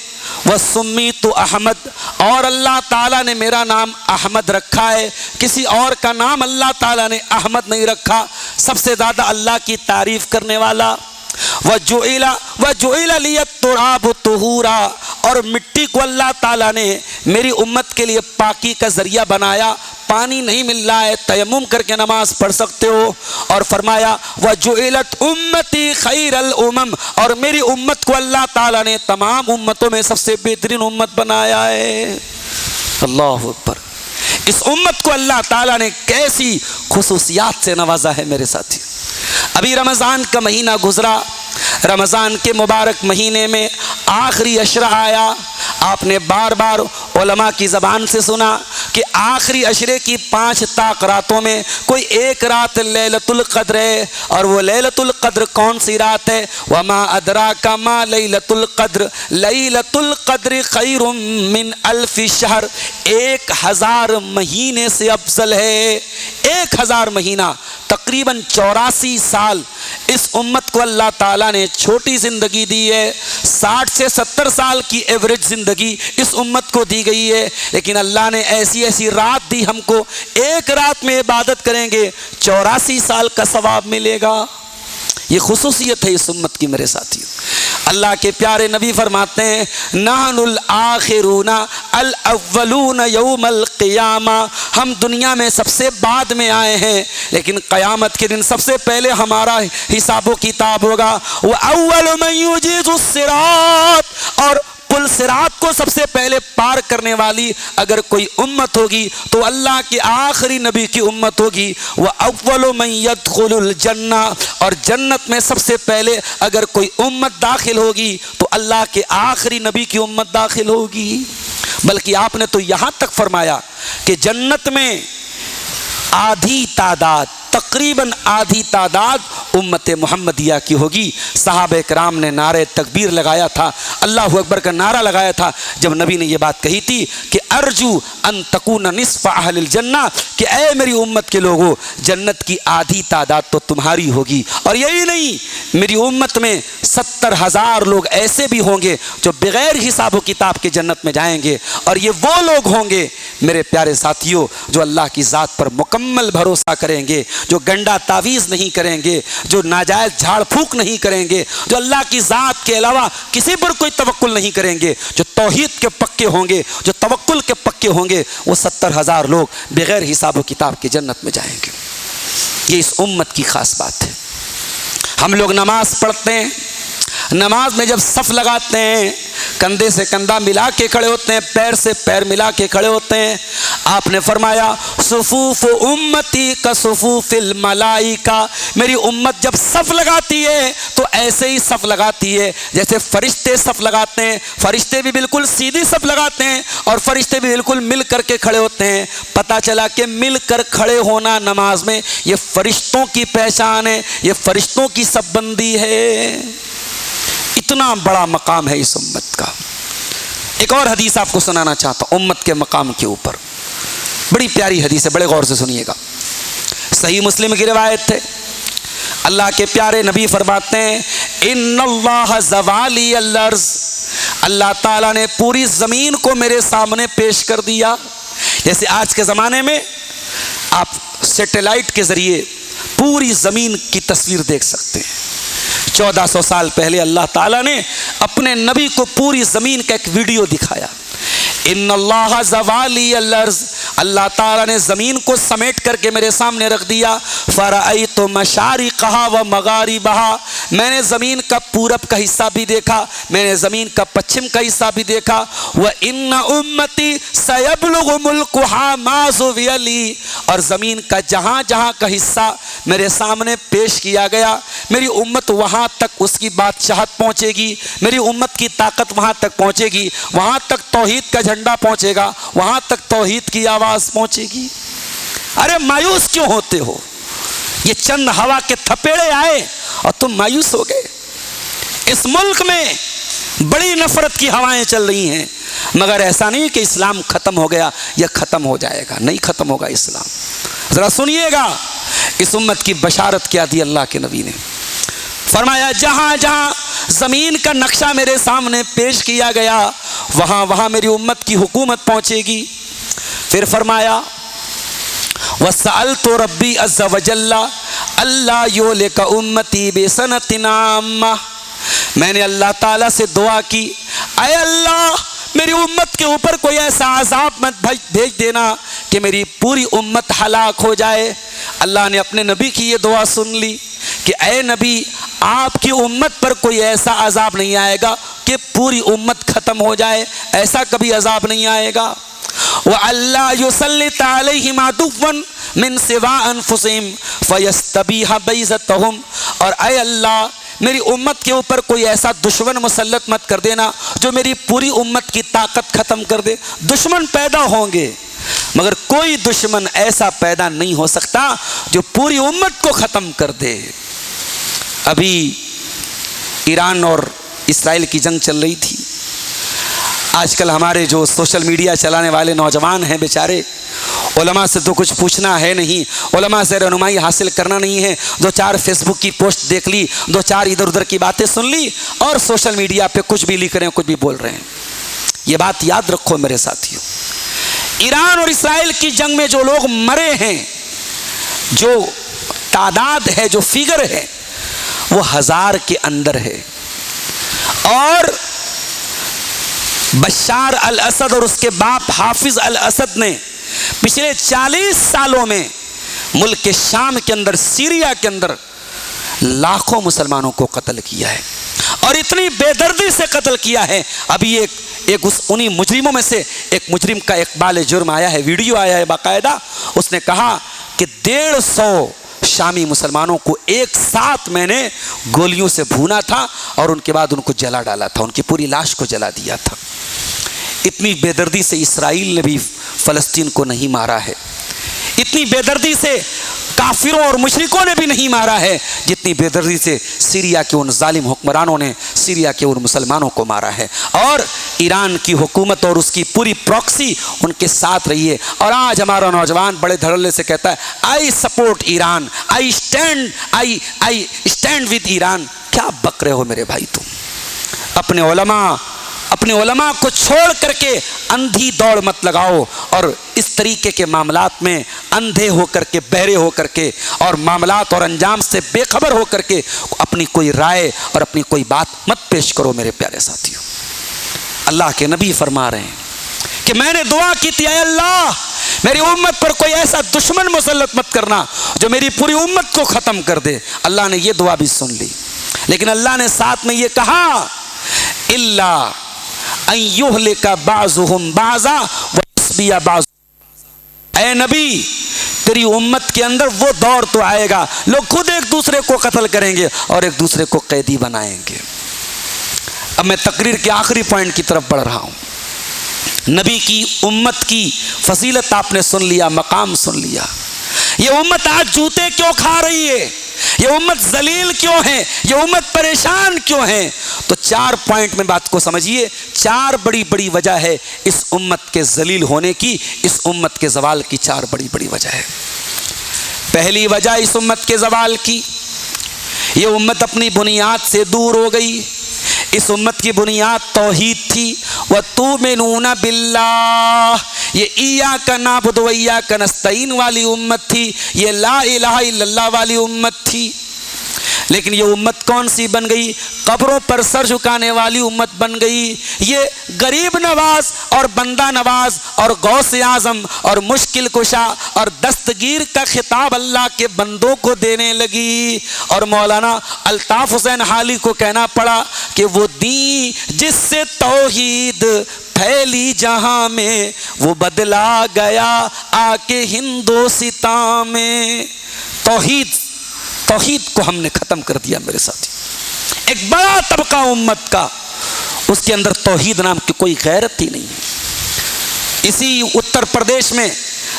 وسمیت احمد، اور اللہ تعالیٰ نے میرا نام احمد رکھا ہے، کسی اور کا نام اللہ تعالیٰ نے احمد نہیں رکھا، سب سے زیادہ اللہ کی تعریف کرنے والا۔ وجعل لی التراب طہورا، اور مٹی کو اللہ تعالیٰ نے میری امت کے لیے پاکی کا ذریعہ بنایا، پانی نہیں مل رہا ہے، تیمم کر کے نماز پڑھ سکتے ہو۔ اور فرمایا وجعلت امتی خیر الامم، اور میری امت کو اللہ تعالیٰ نے تمام امتوں میں سب سے بہترین امت بنایا ہے۔ اللہ اکبر! اس امت کو اللہ تعالیٰ نے کیسی خصوصیات سے نوازا ہے میرے ساتھی۔ ابھی رمضان کا مہینہ گزرا، رمضان کے مبارک مہینے میں آخری عشرہ آیا۔ آپ نے بار بار علماء کی زبان سے سنا کہ آخری عشرے کی 5 طاق راتوں میں کوئی ایک رات لیلۃ القدر ہے، اور وہ لیلۃ القدر کون سی رات ہے؟ وما ادراک ما لیلۃ القدر، لیلۃ القدر خیر من 1000 شہر، 1000 مہینے سے افضل ہے۔ 1000 مہینہ، تقریباً 84 سال اس امت کو اللہ تعالیٰ نے چھوٹی زندگی دی ہے۔ 60 سے 70 سال کی ایوریج زندگی اس امت کو دی گئی ہے، لیکن اللہ نے ایسی رات دی ہم کو، ایک رات میں عبادت کریں گے 84 سال کا ثواب ملے گا۔ یہ خصوصیت ہے اس امت کی میرے ساتھی۔ اللہ کے پیارے نبی فرماتے ہیں نحن الآخرون الاولون یوم القیامہ، ہم دنیا میں سب سے بعد میں آئے ہیں، لیکن قیامت کے دن سب سے پہلے ہمارا حساب و کتاب ہوگا۔ وَأَوَّلُ مَن يُجِيزُ الصِّرَاطَ، اور پل صراط کو سب سے پہلے پار کرنے والی اگر کوئی امت ہوگی تو اللہ کے آخری نبی کی امت ہوگی۔ وَأَوَّلُ مَن يَدْخُلُ الْجَنَّةَ، اور جنت میں سب سے پہلے اگر کوئی امت داخل ہوگی تو اللہ کے آخری نبی کی امت داخل ہوگی۔ بلکہ آپ نے تو یہاں تک فرمایا کہ جنت میں آدھی تعداد، تقریباً آدھی تعداد امت محمدیہ کی ہوگی۔ صحابہ کرام نے نعرہ تکبیر لگایا تھا، اللہ اکبر کا نعرہ لگایا تھا جب نبی نے یہ بات کہی تھی کہ ارجو ان تکون نصف اہل الجنہ، کہ اے میری امت کے لوگوں، جنت کی آدھی تعداد تو تمہاری ہوگی۔ اور یہی نہیں، میری امت میں 70,000 لوگ ایسے بھی ہوں گے جو بغیر حساب و کتاب کے جنت میں جائیں گے، اور یہ وہ لوگ ہوں گے میرے پیارے ساتھیوں جو اللہ کی ذات پر مکمل بھروسہ کریں گے، جو گنڈا تعویذ نہیں کریں گے، جو ناجائز جھاڑ پھونک نہیں کریں گے، جو اللہ کی ذات کے علاوہ کسی پر کوئی توکل نہیں کریں گے، جو توحید کے پکے ہوں گے، جو توکل کے پکے ہوں گے، وہ 70,000 لوگ بغیر حساب و کتاب کے جنت میں جائیں گے۔ یہ اس امت کی خاص بات ہے۔ ہم لوگ نماز پڑھتے ہیں، نماز میں جب صف لگاتے ہیں، کندھے سے کندھا ملا کے کھڑے ہوتے ہیں، پیر سے پیر ملا کے کھڑے ہوتے ہیں۔ آپ نے فرمایا صفوف امتی کا صفوف الملائکہ، میری امت جب صف لگاتی ہے تو ایسے ہی صف لگاتی ہے جیسے فرشتے صف لگاتے ہیں۔ فرشتے بھی بالکل سیدھی صف لگاتے ہیں اور فرشتے بھی بالکل مل کر کے کھڑے ہوتے ہیں۔ پتہ چلا کہ مل کر کھڑے ہونا نماز میں یہ فرشتوں کی پہچان ہے، یہ فرشتوں کی صف بندی ہے۔ اتنا بڑا مقام ہے اس امت کا۔ ایک اور حدیث آپ کو سنانا چاہتا ہوں امت کے مقام کے اوپر، بڑی پیاری حدیث ہے، بڑے غور سے سنیے گا۔ صحیح مسلم کی روایت ہے، اللہ کے پیارے نبی فرماتے ہیں ان اللہ زوالی الارض، اللہ تعالیٰ نے پوری زمین کو میرے سامنے پیش کر دیا۔ جیسے آج کے زمانے میں آپ سیٹلائٹ کے ذریعے پوری زمین کی تصویر دیکھ سکتے ہیں۔ 1400 سال پہلے اللہ تعالیٰ نے اپنے نبی کو پوری زمین کا ایک ویڈیو دکھایا۔ ان اللہ زوالی الارض، اللہ تعالیٰ نے زمین کو سمیٹ کر کے میرے سامنے رکھ دیا۔ فرأیت مشارقہا و مغاربہا، میں نے زمین کا پورب کا حصہ بھی دیکھا، میں نے زمین کا پچھم کا حصہ بھی دیکھا۔ وَإِنَّ أُمَّتِي سَيَبْلُغُ مُلْكُهَا مَا زُوِيَ لِي، اور زمین کا جہاں جہاں کا حصہ میرے سامنے پیش کیا گیا، میری امت وہاں تک اس کی بادشاہت پہنچے گی، میری امت کی طاقت وہاں تک پہنچے گی، وہاں تک توحید کا جھنڈا پہنچے گا، وہاں تک توحید کی آواز پہنچے گی۔ ارے مایوس کیوں ہوتے ہو؟ یہ چند ہوا کے تھپیڑے آئے اور تم مایوس ہو گئے۔ اس ملک میں بڑی نفرت کی ہوائیں چل رہی ہیں، مگر ایسا نہیں کہ اسلام ختم ہو گیا یا ختم ہو جائے گا، نہیں ختم ہوگا اسلام۔ ذرا سنیے گا اس امت کی بشارت کیا دی اللہ کے نبی نے۔ فرمایا جہاں جہاں زمین کا نقشہ میرے سامنے پیش کیا گیا وہاں وہاں میری امت کی حکومت پہنچے گی۔ پھر فرمایا وَسَأَلْتُ رَبِّي عَزَّ وَجَلَّ أَلَّا يُهْلِكَ أُمَّتِي بِسَنَةٍ عَامَّةٍ، میں نے اللہ تعالیٰ سے دعا کی اے اللہ میری امت کے اوپر کوئی ایسا عذاب مت بھیج دینا کہ میری پوری امت ہلاک ہو جائے۔ اللہ نے اپنے نبی کی یہ دعا سن لی کہ اے نبی آپ کی امت پر کوئی ایسا عذاب نہیں آئے گا کہ پوری امت ختم ہو جائے، ایسا کبھی عذاب نہیں آئے گا۔ وَأَلَّا يُسَلِّطَ عَلَيْهِمْ عَدُوًّا مِّن سِوَىٰ أَنفُسِهِمْ فَيَسْتَبِيحَ بَيْضَتَهُمْ، اور اے اللہ میری امت کے اوپر کوئی ایسا دشمن مسلط مت کر دینا جو میری پوری امت کی طاقت ختم کر دے۔ دشمن پیدا ہوں گے مگر کوئی دشمن ایسا پیدا نہیں ہو سکتا جو پوری امت کو ختم کر دے۔ ابھی ایران اور اسرائیل کی جنگ چل رہی تھی۔ آج کل ہمارے جو سوشل میڈیا چلانے والے نوجوان ہیں بیچارے، علماء سے تو کچھ پوچھنا ہے نہیں، علماء سے رہنمائی حاصل کرنا نہیں ہے، دو چار فیس بک کی پوسٹ دیکھ لی، دو چار ادھر ادھر کی باتیں سن لی اور سوشل میڈیا پہ کچھ بھی لکھ رہے ہیں، کچھ بھی بول رہے ہیں۔ یہ بات یاد رکھو میرے ساتھیوں، ایران اور اسرائیل کی جنگ میں جو لوگ مرے ہیں، جو تعداد ہے، جو فگر ہے، وہ 1000 کے اندر ہے، اور بشار الاسد اور اس کے باپ حافظ الاسد نے پچھلے 40 سالوں میں ملک کے شام کے اندر، سیریا کے اندر لاکھوں مسلمانوں کو قتل کیا ہے، اور اتنی بے دردی سے قتل کیا ہے۔ ابھی ایک انہی مجرموں میں سے ایک مجرم کا اقبال جرم آیا ہے، ویڈیو آیا ہے باقاعدہ، اس نے کہا کہ 150 شامی مسلمانوں کو ایک ساتھ میں نے گولیوں سے بھونا تھا اور ان کے بعد ان کو جلا ڈالا تھا، ان کی پوری لاش کو جلا دیا تھا۔ اتنی بے دردی سے اسرائیل نے بھی فلسطین کو نہیں مارا ہے، اتنی بے دردی سے کافروں اور مشرکوں نے بھی نہیں مارا ہے جتنی بے دردی سے سیریا کے ان ظالم حکمرانوں نے سیریا کے ان مسلمانوں کو مارا ہے۔ اور ایران کی حکومت اور اس کی پوری پراکسی ان کے ساتھ رہی ہے۔ اور آج ہمارا نوجوان بڑے دھڑلے سے کہتا ہے I support Iran, I stand with Iran. کیا بک رہے ہو میرے بھائی تم؟ اپنے علماء کو چھوڑ کر کے اندھی دوڑ مت لگاؤ، اور اس طریقے کے معاملات میں اندھے ہو کر کے، بہرے ہو کر کے، اور معاملات اور انجام سے بے خبر ہو کر کے اپنی کوئی رائے اور اپنی کوئی بات مت پیش کرو میرے پیارے ساتھیوں۔ اللہ کے نبی فرما رہے ہیں کہ میں نے دعا کی تھی، اے اللہ میری امت پر کوئی ایسا دشمن مسلط مت کرنا جو میری پوری امت کو ختم کر دے۔ اللہ نے یہ دعا بھی سن لی، لیکن اللہ نے ساتھ میں یہ کہا الا ان یہلک بعضهم بعضا ویسبی بعض۔ اے نبی تیری امت کے اندر وہ دور تو آئے گا لوگ خود ایک دوسرے کو قتل کریں گے اور ایک دوسرے کو قیدی بنائیں گے۔ اب میں تقریر کے آخری پوائنٹ کی طرف بڑھ رہا ہوں۔ نبی کی امت کی فضیلت آپ نے سن لیا، مقام سن لیا۔ یہ امت آج جوتے کیوں کھا رہی ہے؟ یہ امت ذلیل کیوں ہے؟ یہ امت پریشان کیوں ہے؟ تو 4 پوائنٹ میں بات کو سمجھیے۔ 4 بڑی بڑی وجہ ہے اس امت کے ذلیل ہونے کی، اس امت کے زوال کی 4 بڑی بڑی وجہ ہے۔ پہلی وجہ اس امت کے زوال کی، یہ امت اپنی بنیاد سے دور ہو گئی۔ اس امت کی بنیاد توحید تھی، وَتُؤْمِنُونَ بِاللَّهِ، یہ ایاک نعبد و ایاک نستعین والی امت تھی، یہ لا الہ الا اللہ والی امت تھی۔ لیکن یہ امت کون سی بن گئی؟ قبروں پر سر جھکانے والی امت بن گئی۔ یہ غریب نواز اور بندہ نواز اور غوث اعظم اور مشکل کشا اور دستگیر کا خطاب اللہ کے بندوں کو دینے لگی، اور مولانا الطاف حسین حالی کو کہنا پڑا کہ وہ دین جس سے توحید پھیلی جہاں میں وہ بدلا گیا آ کے ہندوستان میں۔ توحید کو ہم نے ختم کر دیا میرے ساتھی۔ ایک بڑا طبقہ امت کا، اس کے اندر توحید نام کی کوئی غیرت ہی نہیں ہے۔ اسی اتر پردیش میں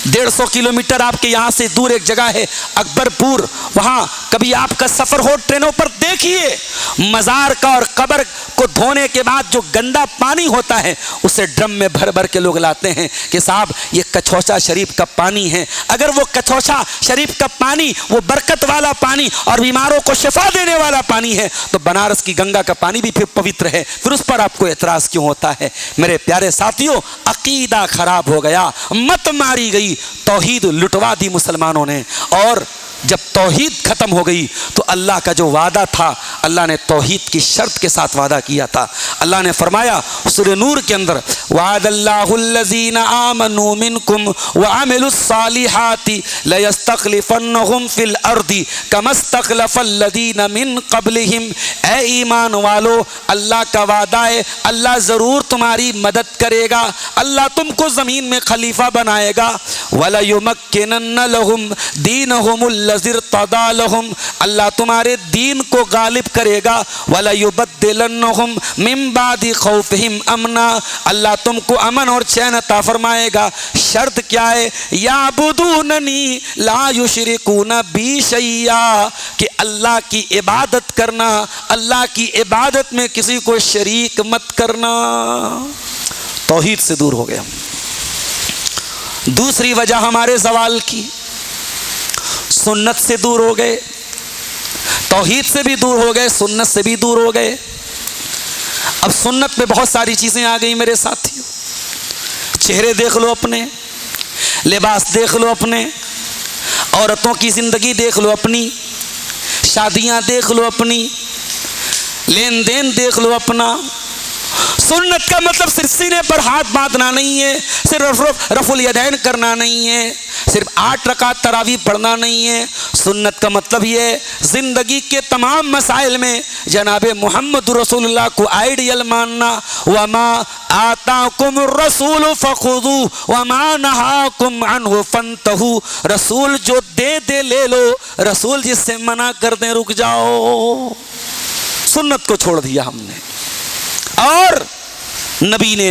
150 کلومیٹر آپ کے یہاں سے دور ایک جگہ ہے اکبر پور، وہاں کبھی آپ کا سفر ہو ٹرینوں پر دیکھیے، مزار کا اور قبر کو دھونے کے بعد جو گندا پانی ہوتا ہے اسے ڈرم میں بھر بھر کے لوگ لاتے ہیں کہ صاحب یہ کچھوچا شریف کا پانی ہے۔ اگر وہ کچھوچا شریف کا پانی وہ برکت والا پانی اور بیماروں کو شفا دینے والا پانی ہے تو بنارس کی گنگا کا پانی بھی پھر پوتر ہے، پھر اس پر آپ کو اعتراض کیوں ہوتا ہے؟ میرے پیارے ساتھیوں، عقیدہ خراب ہو گیا، مت ماری گئی، توحید لٹوا دی مسلمانوں نے۔ اور جب توحید ختم ہو گئی تو اللہ کا جو وعدہ تھا، اللہ نے توحید کی شرط کے ساتھ وعدہ کیا تھا۔ اللہ نے فرمایا سورہ نور کے اندر وعد اللہ الذین آمنوا منکم وعملوا الصالحات لیستخلفنہم فی الارض کما استخلف الذین من قبلہم۔ اے ایمان والو، اللہ کا وعدہ ہے اللہ ضرور تمہاری مدد کرے گا، اللہ تم کو زمین میں خلیفہ بنائے گا۔ وَلَيُمَكِّنَنَّ لَهُمْ دِينَهُمُ الَّذِي ارْتَضَىٰ لَهُمْ، اللہ تمہارے دین کو غالب کرے گا۔ وَلَيُبَدِّلَنَّهُمْ مِن بَعْدِ خَوْفِهِمْ أَمْنًا، اللہ تم کو امن اور چین عطا فرمائے گا۔ شرط کیا ہے؟ يَعْبُدُونَنِي لَا يُشْرِكُونَ بِي شَيْئًا، کہ اللہ کی عبادت کرنا، اللہ کی عبادت میں کسی کو شریک مت کرنا۔ توحید سے دور ہو گئے ہم۔ دوسری وجہ ہمارے زوال کی، سنت سے دور ہو گئے، توحید سے بھی دور ہو گئے، سنت سے بھی دور ہو گئے۔ اب سنت میں بہت ساری چیزیں آ گئی میرے ساتھیوں، چہرے دیکھ لو اپنے، لباس دیکھ لو اپنے، عورتوں کی زندگی دیکھ لو اپنی، شادیاں دیکھ لو اپنی، لین دین دیکھ لو اپنا۔ سنت کا مطلب صرف سینے پر ہاتھ باندھنا نہیں ہے، صرف رفع الیدین کرنا نہیں ہے، صرف 8 رکعت تراویح پڑھنا نہیں ہے۔ سنت کا مطلب یہ زندگی کے تمام مسائل میں جناب محمد رسول اللہ کو آئیڈیل ماننا۔ وما آتاکم الرسول فخذوہ وما نہاکم عنہ فانتہوا، رسول جو دے دے لے لو، رسول جس سے منع کر دیں رک جاؤ۔ سنت کو چھوڑ دیا ہم نے، اور نبی نے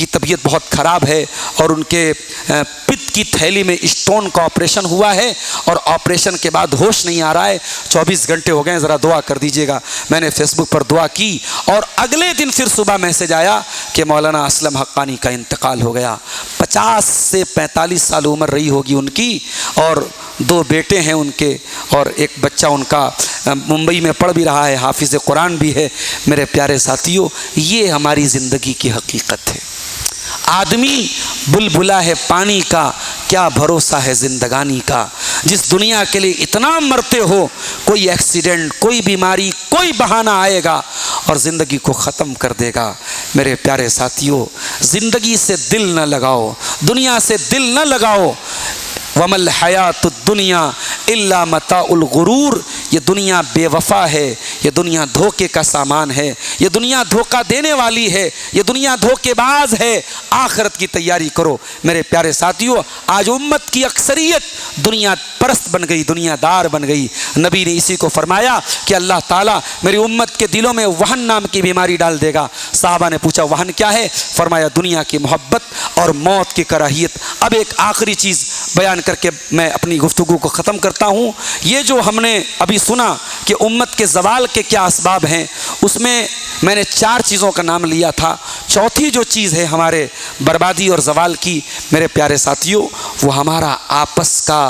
کی طبیعت بہت خراب ہے اور ان کے پت کی تھیلی میں اسٹون کا آپریشن ہوا ہے اور آپریشن کے بعد ہوش نہیں آ رہا ہے، 24 گھنٹے ہو گئے ہیں، ذرا دعا کر دیجیے گا۔ میں نے فیس بک پر دعا کی اور اگلے دن پھر صبح میسج آیا کہ مولانا اسلم حقانی کا انتقال ہو گیا۔ 50 سے 45 سال عمر رہی ہوگی ان کی، اور 2 بیٹے ہیں ان کے، اور ایک بچہ ان کا ممبئی میں پڑھ بھی رہا ہے، حافظ قرآن بھی ہے۔ میرے پیارے ساتھیوں، یہ ہماری زندگی کی حقیقت ہے۔ آدمی بلبلا ہے پانی کا، کیا بھروسہ ہے زندگانی کا۔ جس دنیا کے لیے اتنا مرتے ہو، کوئی ایکسیڈنٹ، کوئی بیماری، کوئی بہانہ آئے گا اور زندگی کو ختم کر دے گا۔ میرے پیارے ساتھیوں، زندگی سے دل نہ لگاؤ، دنیا سے دل نہ لگاؤ۔ وَمَا الْحَيَاةُ الدُّنْيَا إِلَّا مَتَاعُ الْغُرُورِ، یہ دنیا بے وفا ہے، یہ دنیا دھوکے کا سامان ہے، یہ دنیا دھوکہ دینے والی ہے، یہ دنیا دھوکے باز ہے۔ آخرت کی تیاری کرو۔ میرے پیارے ساتھیوں، آج امت کی اکثریت دنیا پرست بن گئی، دنیا دار بن گئی۔ نبی نے اسی کو فرمایا کہ اللہ تعالیٰ میری امت کے دلوں میں وہن نام کی بیماری ڈال دے گا۔ صحابہ نے پوچھا وہن کیا ہے؟ فرمایا دنیا کی محبت اور موت کی کراہیت۔ اب ایک آخری چیز بیان کر کے میں اپنی گفتگو کو ختم کرتا ہوں۔ یہ جو ہم نے ابھی سنا کہ امت کے زوال کے کیا اسباب ہیں، اس میں نے 4 چیزوں کا نام لیا تھا۔ چوتھی جو چیز ہے ہمارے بربادی اور زوال کی، میرے پیارے ساتھیوں، وہ ہمارا آپس کا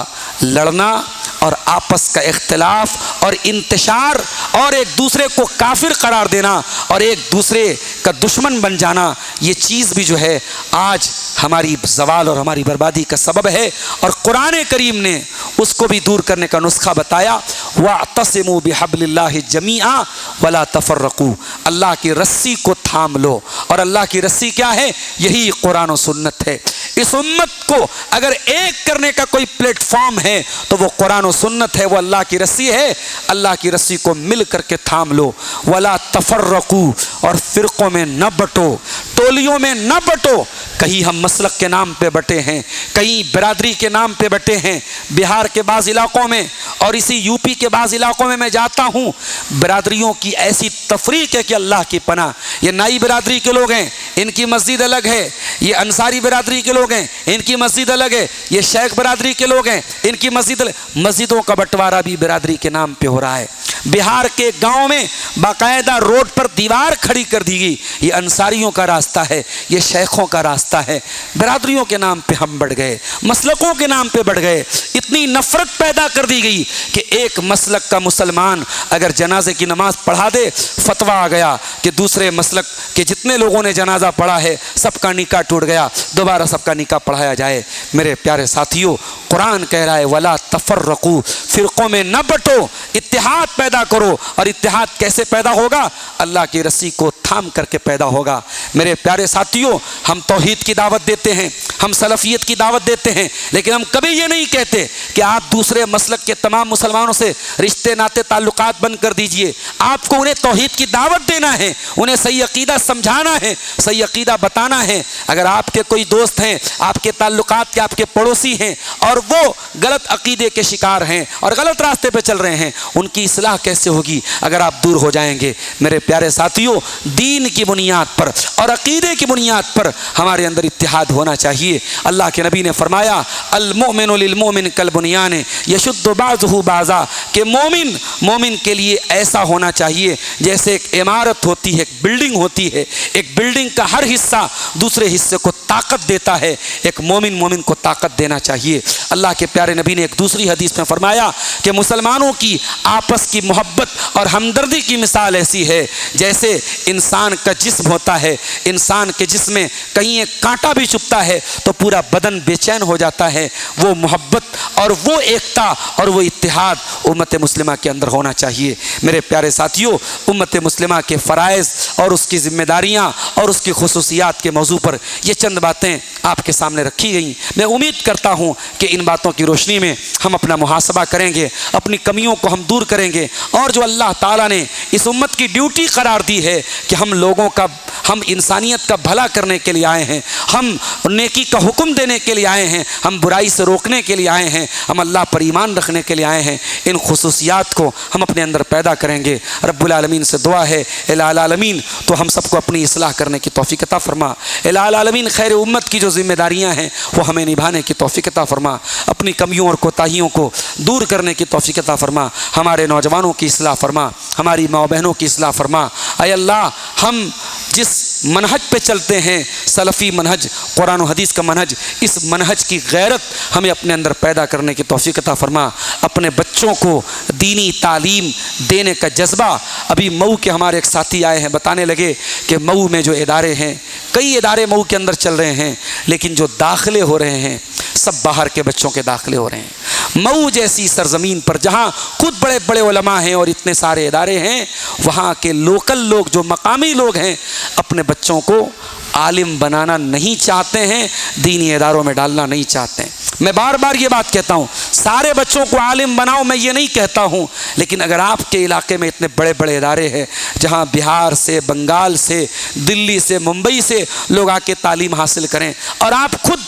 لڑنا اور آپس کا اختلاف اور انتشار اور ایک دوسرے کو کافر قرار دینا اور ایک دوسرے کا دشمن بن جانا، یہ چیز بھی جو ہے آج ہماری زوال اور ہماری بربادی کا سبب ہے۔ اور قرآن کریم نے اس کو بھی دور کرنے کا نسخہ بتایا، وَاعْتَصِمُوا بِحَبْلِ اللَّهِ جَمِيعًا وَلَا تَفَرَّقُوا، اللہ کی رسی کو تھام لو۔ اور اللہ کی رسی کیا ہے؟ یہی قرآن و سنت ہے۔ اس امت کو اگر ایک کرنے کا کوئی پلیٹ فارم ہے تو وہ قرآن و سنت ہے، وہ اللہ کی رسی ہے۔ اللہ کی رسی کو مل کر کے تھام لو۔ وَلَا تَفَرَّقُوا، اور فرقوں میں نہ بٹو، ٹولیوں میں نہ بٹو۔ کہیں ہم مسلک کے نام پہ بٹے ہیں، کہیں برادری کے نام پہ بٹے ہیں۔ بہار کے بعض علاقوں میں اور اسی یو پی کے بعض علاقوں میں جاتا ہوں، برادریوں کی ایسی تفریق ہے کہ اللہ کی پناہ۔ یہ نائی برادری کے لوگ ہیں، ان کی مسجد الگ ہے۔ یہ انصاری برادری کے لوگ ہیں، ان کی مسجد الگ ہے۔ یہ شیخ برادری کے لوگ ہیں، ان کی مسجد الگ۔ مسجدوں کا بٹوارہ بھی برادری کے نام پہ ہو رہا ہے۔ بہار کے گاؤں میں باقاعدہ روڈ پر دیوار کھڑی کر دی گئی، یہ انصاریوں کا راستہ ہے، یہ شیخوں کا راستہ ہے۔ برادریوں کے نام پہ ہم بڑھ گئے، مسلکوں کے نام پہ بڑھ گئے۔ اتنی نفرت پیدا کر دی گئی کہ ایک مسلک کا مسلمان اگر جنازے کی نماز پڑھا دے، فتویٰ آ گیا کہ دوسرے مسلک کے جتنے لوگوں نے جنازہ پڑھا ہے سب کا نکاح ٹوٹ گیا، دوبارہ سب کا نکاح پڑھایا جائے۔ میرے پیارے ساتھیوں، قرآن کہہ رہا ہے وَلَا تَفَرَّقُوا، فرقوں میں نہ بٹو، اتحاد پیدا کرو۔ اور اتحاد کیسے پیدا ہوگا؟ اللہ کی رسی کو تھام کر کے پیدا ہوگا۔ میرے پیارے ساتھیوں، ہم توحید کی دعوت دیتے ہیں، ہم سلفیت کی دعوت دیتے ہیں، لیکن ہم کبھی یہ نہیں کہتے کہ آپ دوسرے مسلک کے تمام مسلمانوں سے رشتے ناطے تعلقات بند کر دیجئے۔ آپ کو انہیں توحید کی دعوت دینا ہے، انہیں صحیح عقیدہ سمجھانا ہے، صحیح عقیدہ بتانا ہے۔ اگر آپ کے کوئی دوست ہیں، آپ کے تعلقات کے، آپ کے پڑوسی ہیں اور وہ غلط عقیدے کے شکار ہیں اور غلط راستے پہ چل رہے ہیں، ان کی اصلاح کیسے ہوگی اگر آپ دور ہو جائیں گے؟ میرے پیارے ساتھیوں، دین کی بنیاد پر اور عقیدے کی بنیاد پر ہمارے اندر اتحاد ہونا چاہیے۔ اللہ کے نبی نے فرمایا المؤمن للمؤمن کالبنیان یشد بعضہ بعضا، کہ مومن کے لیے ایسا ہونا چاہیے جیسے ایک عمارت ہوتی ہے، ایک بلڈنگ ہوتی ہے، ایک بلڈنگ کا ہر حصہ دوسرے حصے کو طاقت دیتا ہے، ایک مومن کو طاقت دینا چاہیے۔ اللہ کے پیارے نبی نے ایک دوسری حدیث میں فرمایا کہ مسلمانوں کی آپس کی محبت اور ہمدردی کی مثال ایسی ہے جیسے انسان کا جسم ہوتا ہے، انسان کے جسم میں کہیں ایک کانٹا بھی چبھتا ہے تو پورا بدن بے چین ہو جاتا ہے۔ وہ محبت اور وہ ایکتا اور وہ اتحاد امت مسلمہ کے اندر ہونا چاہیے۔ میرے پیارے ساتھیوں، امت مسلمہ کے فرائض اور اس کی ذمہ داریاں اور اس کی خصوصیات کے موضوع پر یہ چند باتیں آپ کے سامنے رکھی گئیں۔ میں امید کرتا ہوں کہ ان باتوں کی روشنی میں ہم اپنا محاسبہ کریں گے، اپنی کمیوں کو ہم دور کریں گے، اور جو اللہ تعالیٰ نے اس امت کی ڈیوٹی قرار دی ہے کہ ہم انسانیت کا بھلا کرنے کے لیے آئے ہیں، ہم نیکی کا حکم دینے کے لیے آئے ہیں، ہم برائی سے روکنے کے لیے آئے ہیں، ہم اللہ پر ایمان رکھنے کے لیے آئے ہیں، ان خصوصیات کو ہم اپنے اندر پیدا کریں گے۔ رب العالمین سے دعا ہے الہ العالمین تو ہم سب کو اپنی اصلاح کرنے کی توفیق عطا فرما۔ الہ العالمین خیر امت کی جو ذمہ داریاں ہیں وہ ہمیں نبھانے کی توفیق عطا فرما، اپنی کمیوں اور کوتاہیوں کو دور کرنے کی توفیق عطا فرما، ہمارے نوجوانوں کی اصلاح فرما، ہماری ماں بہنوں کی اصلاح فرما۔ اے اللہ، ہم جس منہج پہ چلتے ہیں، سلفی منہج، قرآن و حدیث کا منہج، اس منہج کی غیرت ہمیں اپنے اندر پیدا کرنے کی توفیق عطا فرما، اپنے بچوں کو دینی تعلیم دینے کا جذبہ۔ ابھی مئو کے ہمارے ایک ساتھی آئے ہیں، بتانے لگے کہ مئو میں جو ادارے ہیں، کئی ادارے مئو کے اندر چل رہے ہیں، لیکن جو داخلے ہو رہے ہیں سب باہر کے بچوں کے داخلے ہو رہے ہیں۔ مئو جیسی سرزمین پر جہاں خود بڑے بڑے علماء ہیں اور اتنے سارے ادارے ہیں، وہاں کے لوکل لوگ جو مقامی لوگ ہیں اپنے بچوں کو عالم بنانا نہیں چاہتے ہیں، دینی اداروں میں ڈالنا نہیں چاہتے ہیں۔ میں بار بار یہ بات کہتا ہوں، سارے بچوں کو عالم بناؤ، میں یہ نہیں کہتا ہوں، لیکن اگر آپ کے علاقے میں اتنے بڑے بڑے ادارے ہیں جہاں بہار سے، بنگال سے، دلی سے، ممبئی سے لوگ آ کے تعلیم حاصل کریں اور آپ خود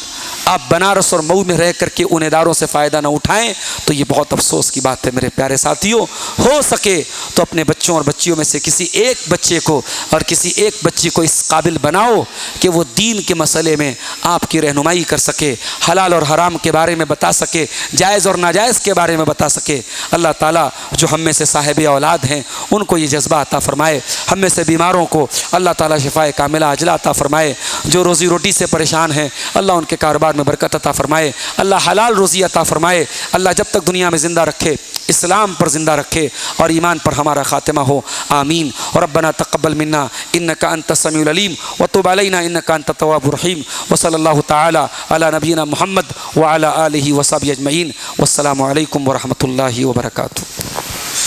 بنارس اور مئو میں رہ کر کے ان اداروں سے فائدہ نہ اٹھائیں، تو یہ بہت افسوس کی بات ہے میرے پیارے ساتھیوں۔ ہو سکے تو اپنے بچوں اور بچیوں میں سے کسی ایک بچے کو اور کسی ایک بچی کو اس قابل بناؤ کہ وہ دین کے مسئلے میں آپ کی رہنمائی کر سکے، حلال اور حرام کے بارے میں بتا سکے، جائز اور ناجائز کے بارے میں بتا سکے۔ اللہ تعالیٰ جو ہم میں سے صاحب اولاد ہیں ان کو یہ جذبہ عطا فرمائے، ہم میں سے بیماروں کو اللہ تعالیٰ شفاء کاملہ عاجلہ عطا فرمائے، جو روزی روٹی سے پریشان ہیں اللہ ان کے کاروبار میں برکت عطا فرمائے، اللہ حلال روزی عطا فرمائے، اللہ جب تک دنیا میں زندہ رکھے اسلام پر زندہ رکھے اور ایمان پر ہمارا خاتمہ ہو، آمین۔ ربنا تقبل منا انک انت السمیع العلیم وتب علینا انک انت التواب الرحیم، وصلی اللہ تعالی علی نبینا محمد وعلی آلہ وصحبہ اجمعین، والسلام علیکم ورحمۃ اللہ وبرکاتہ۔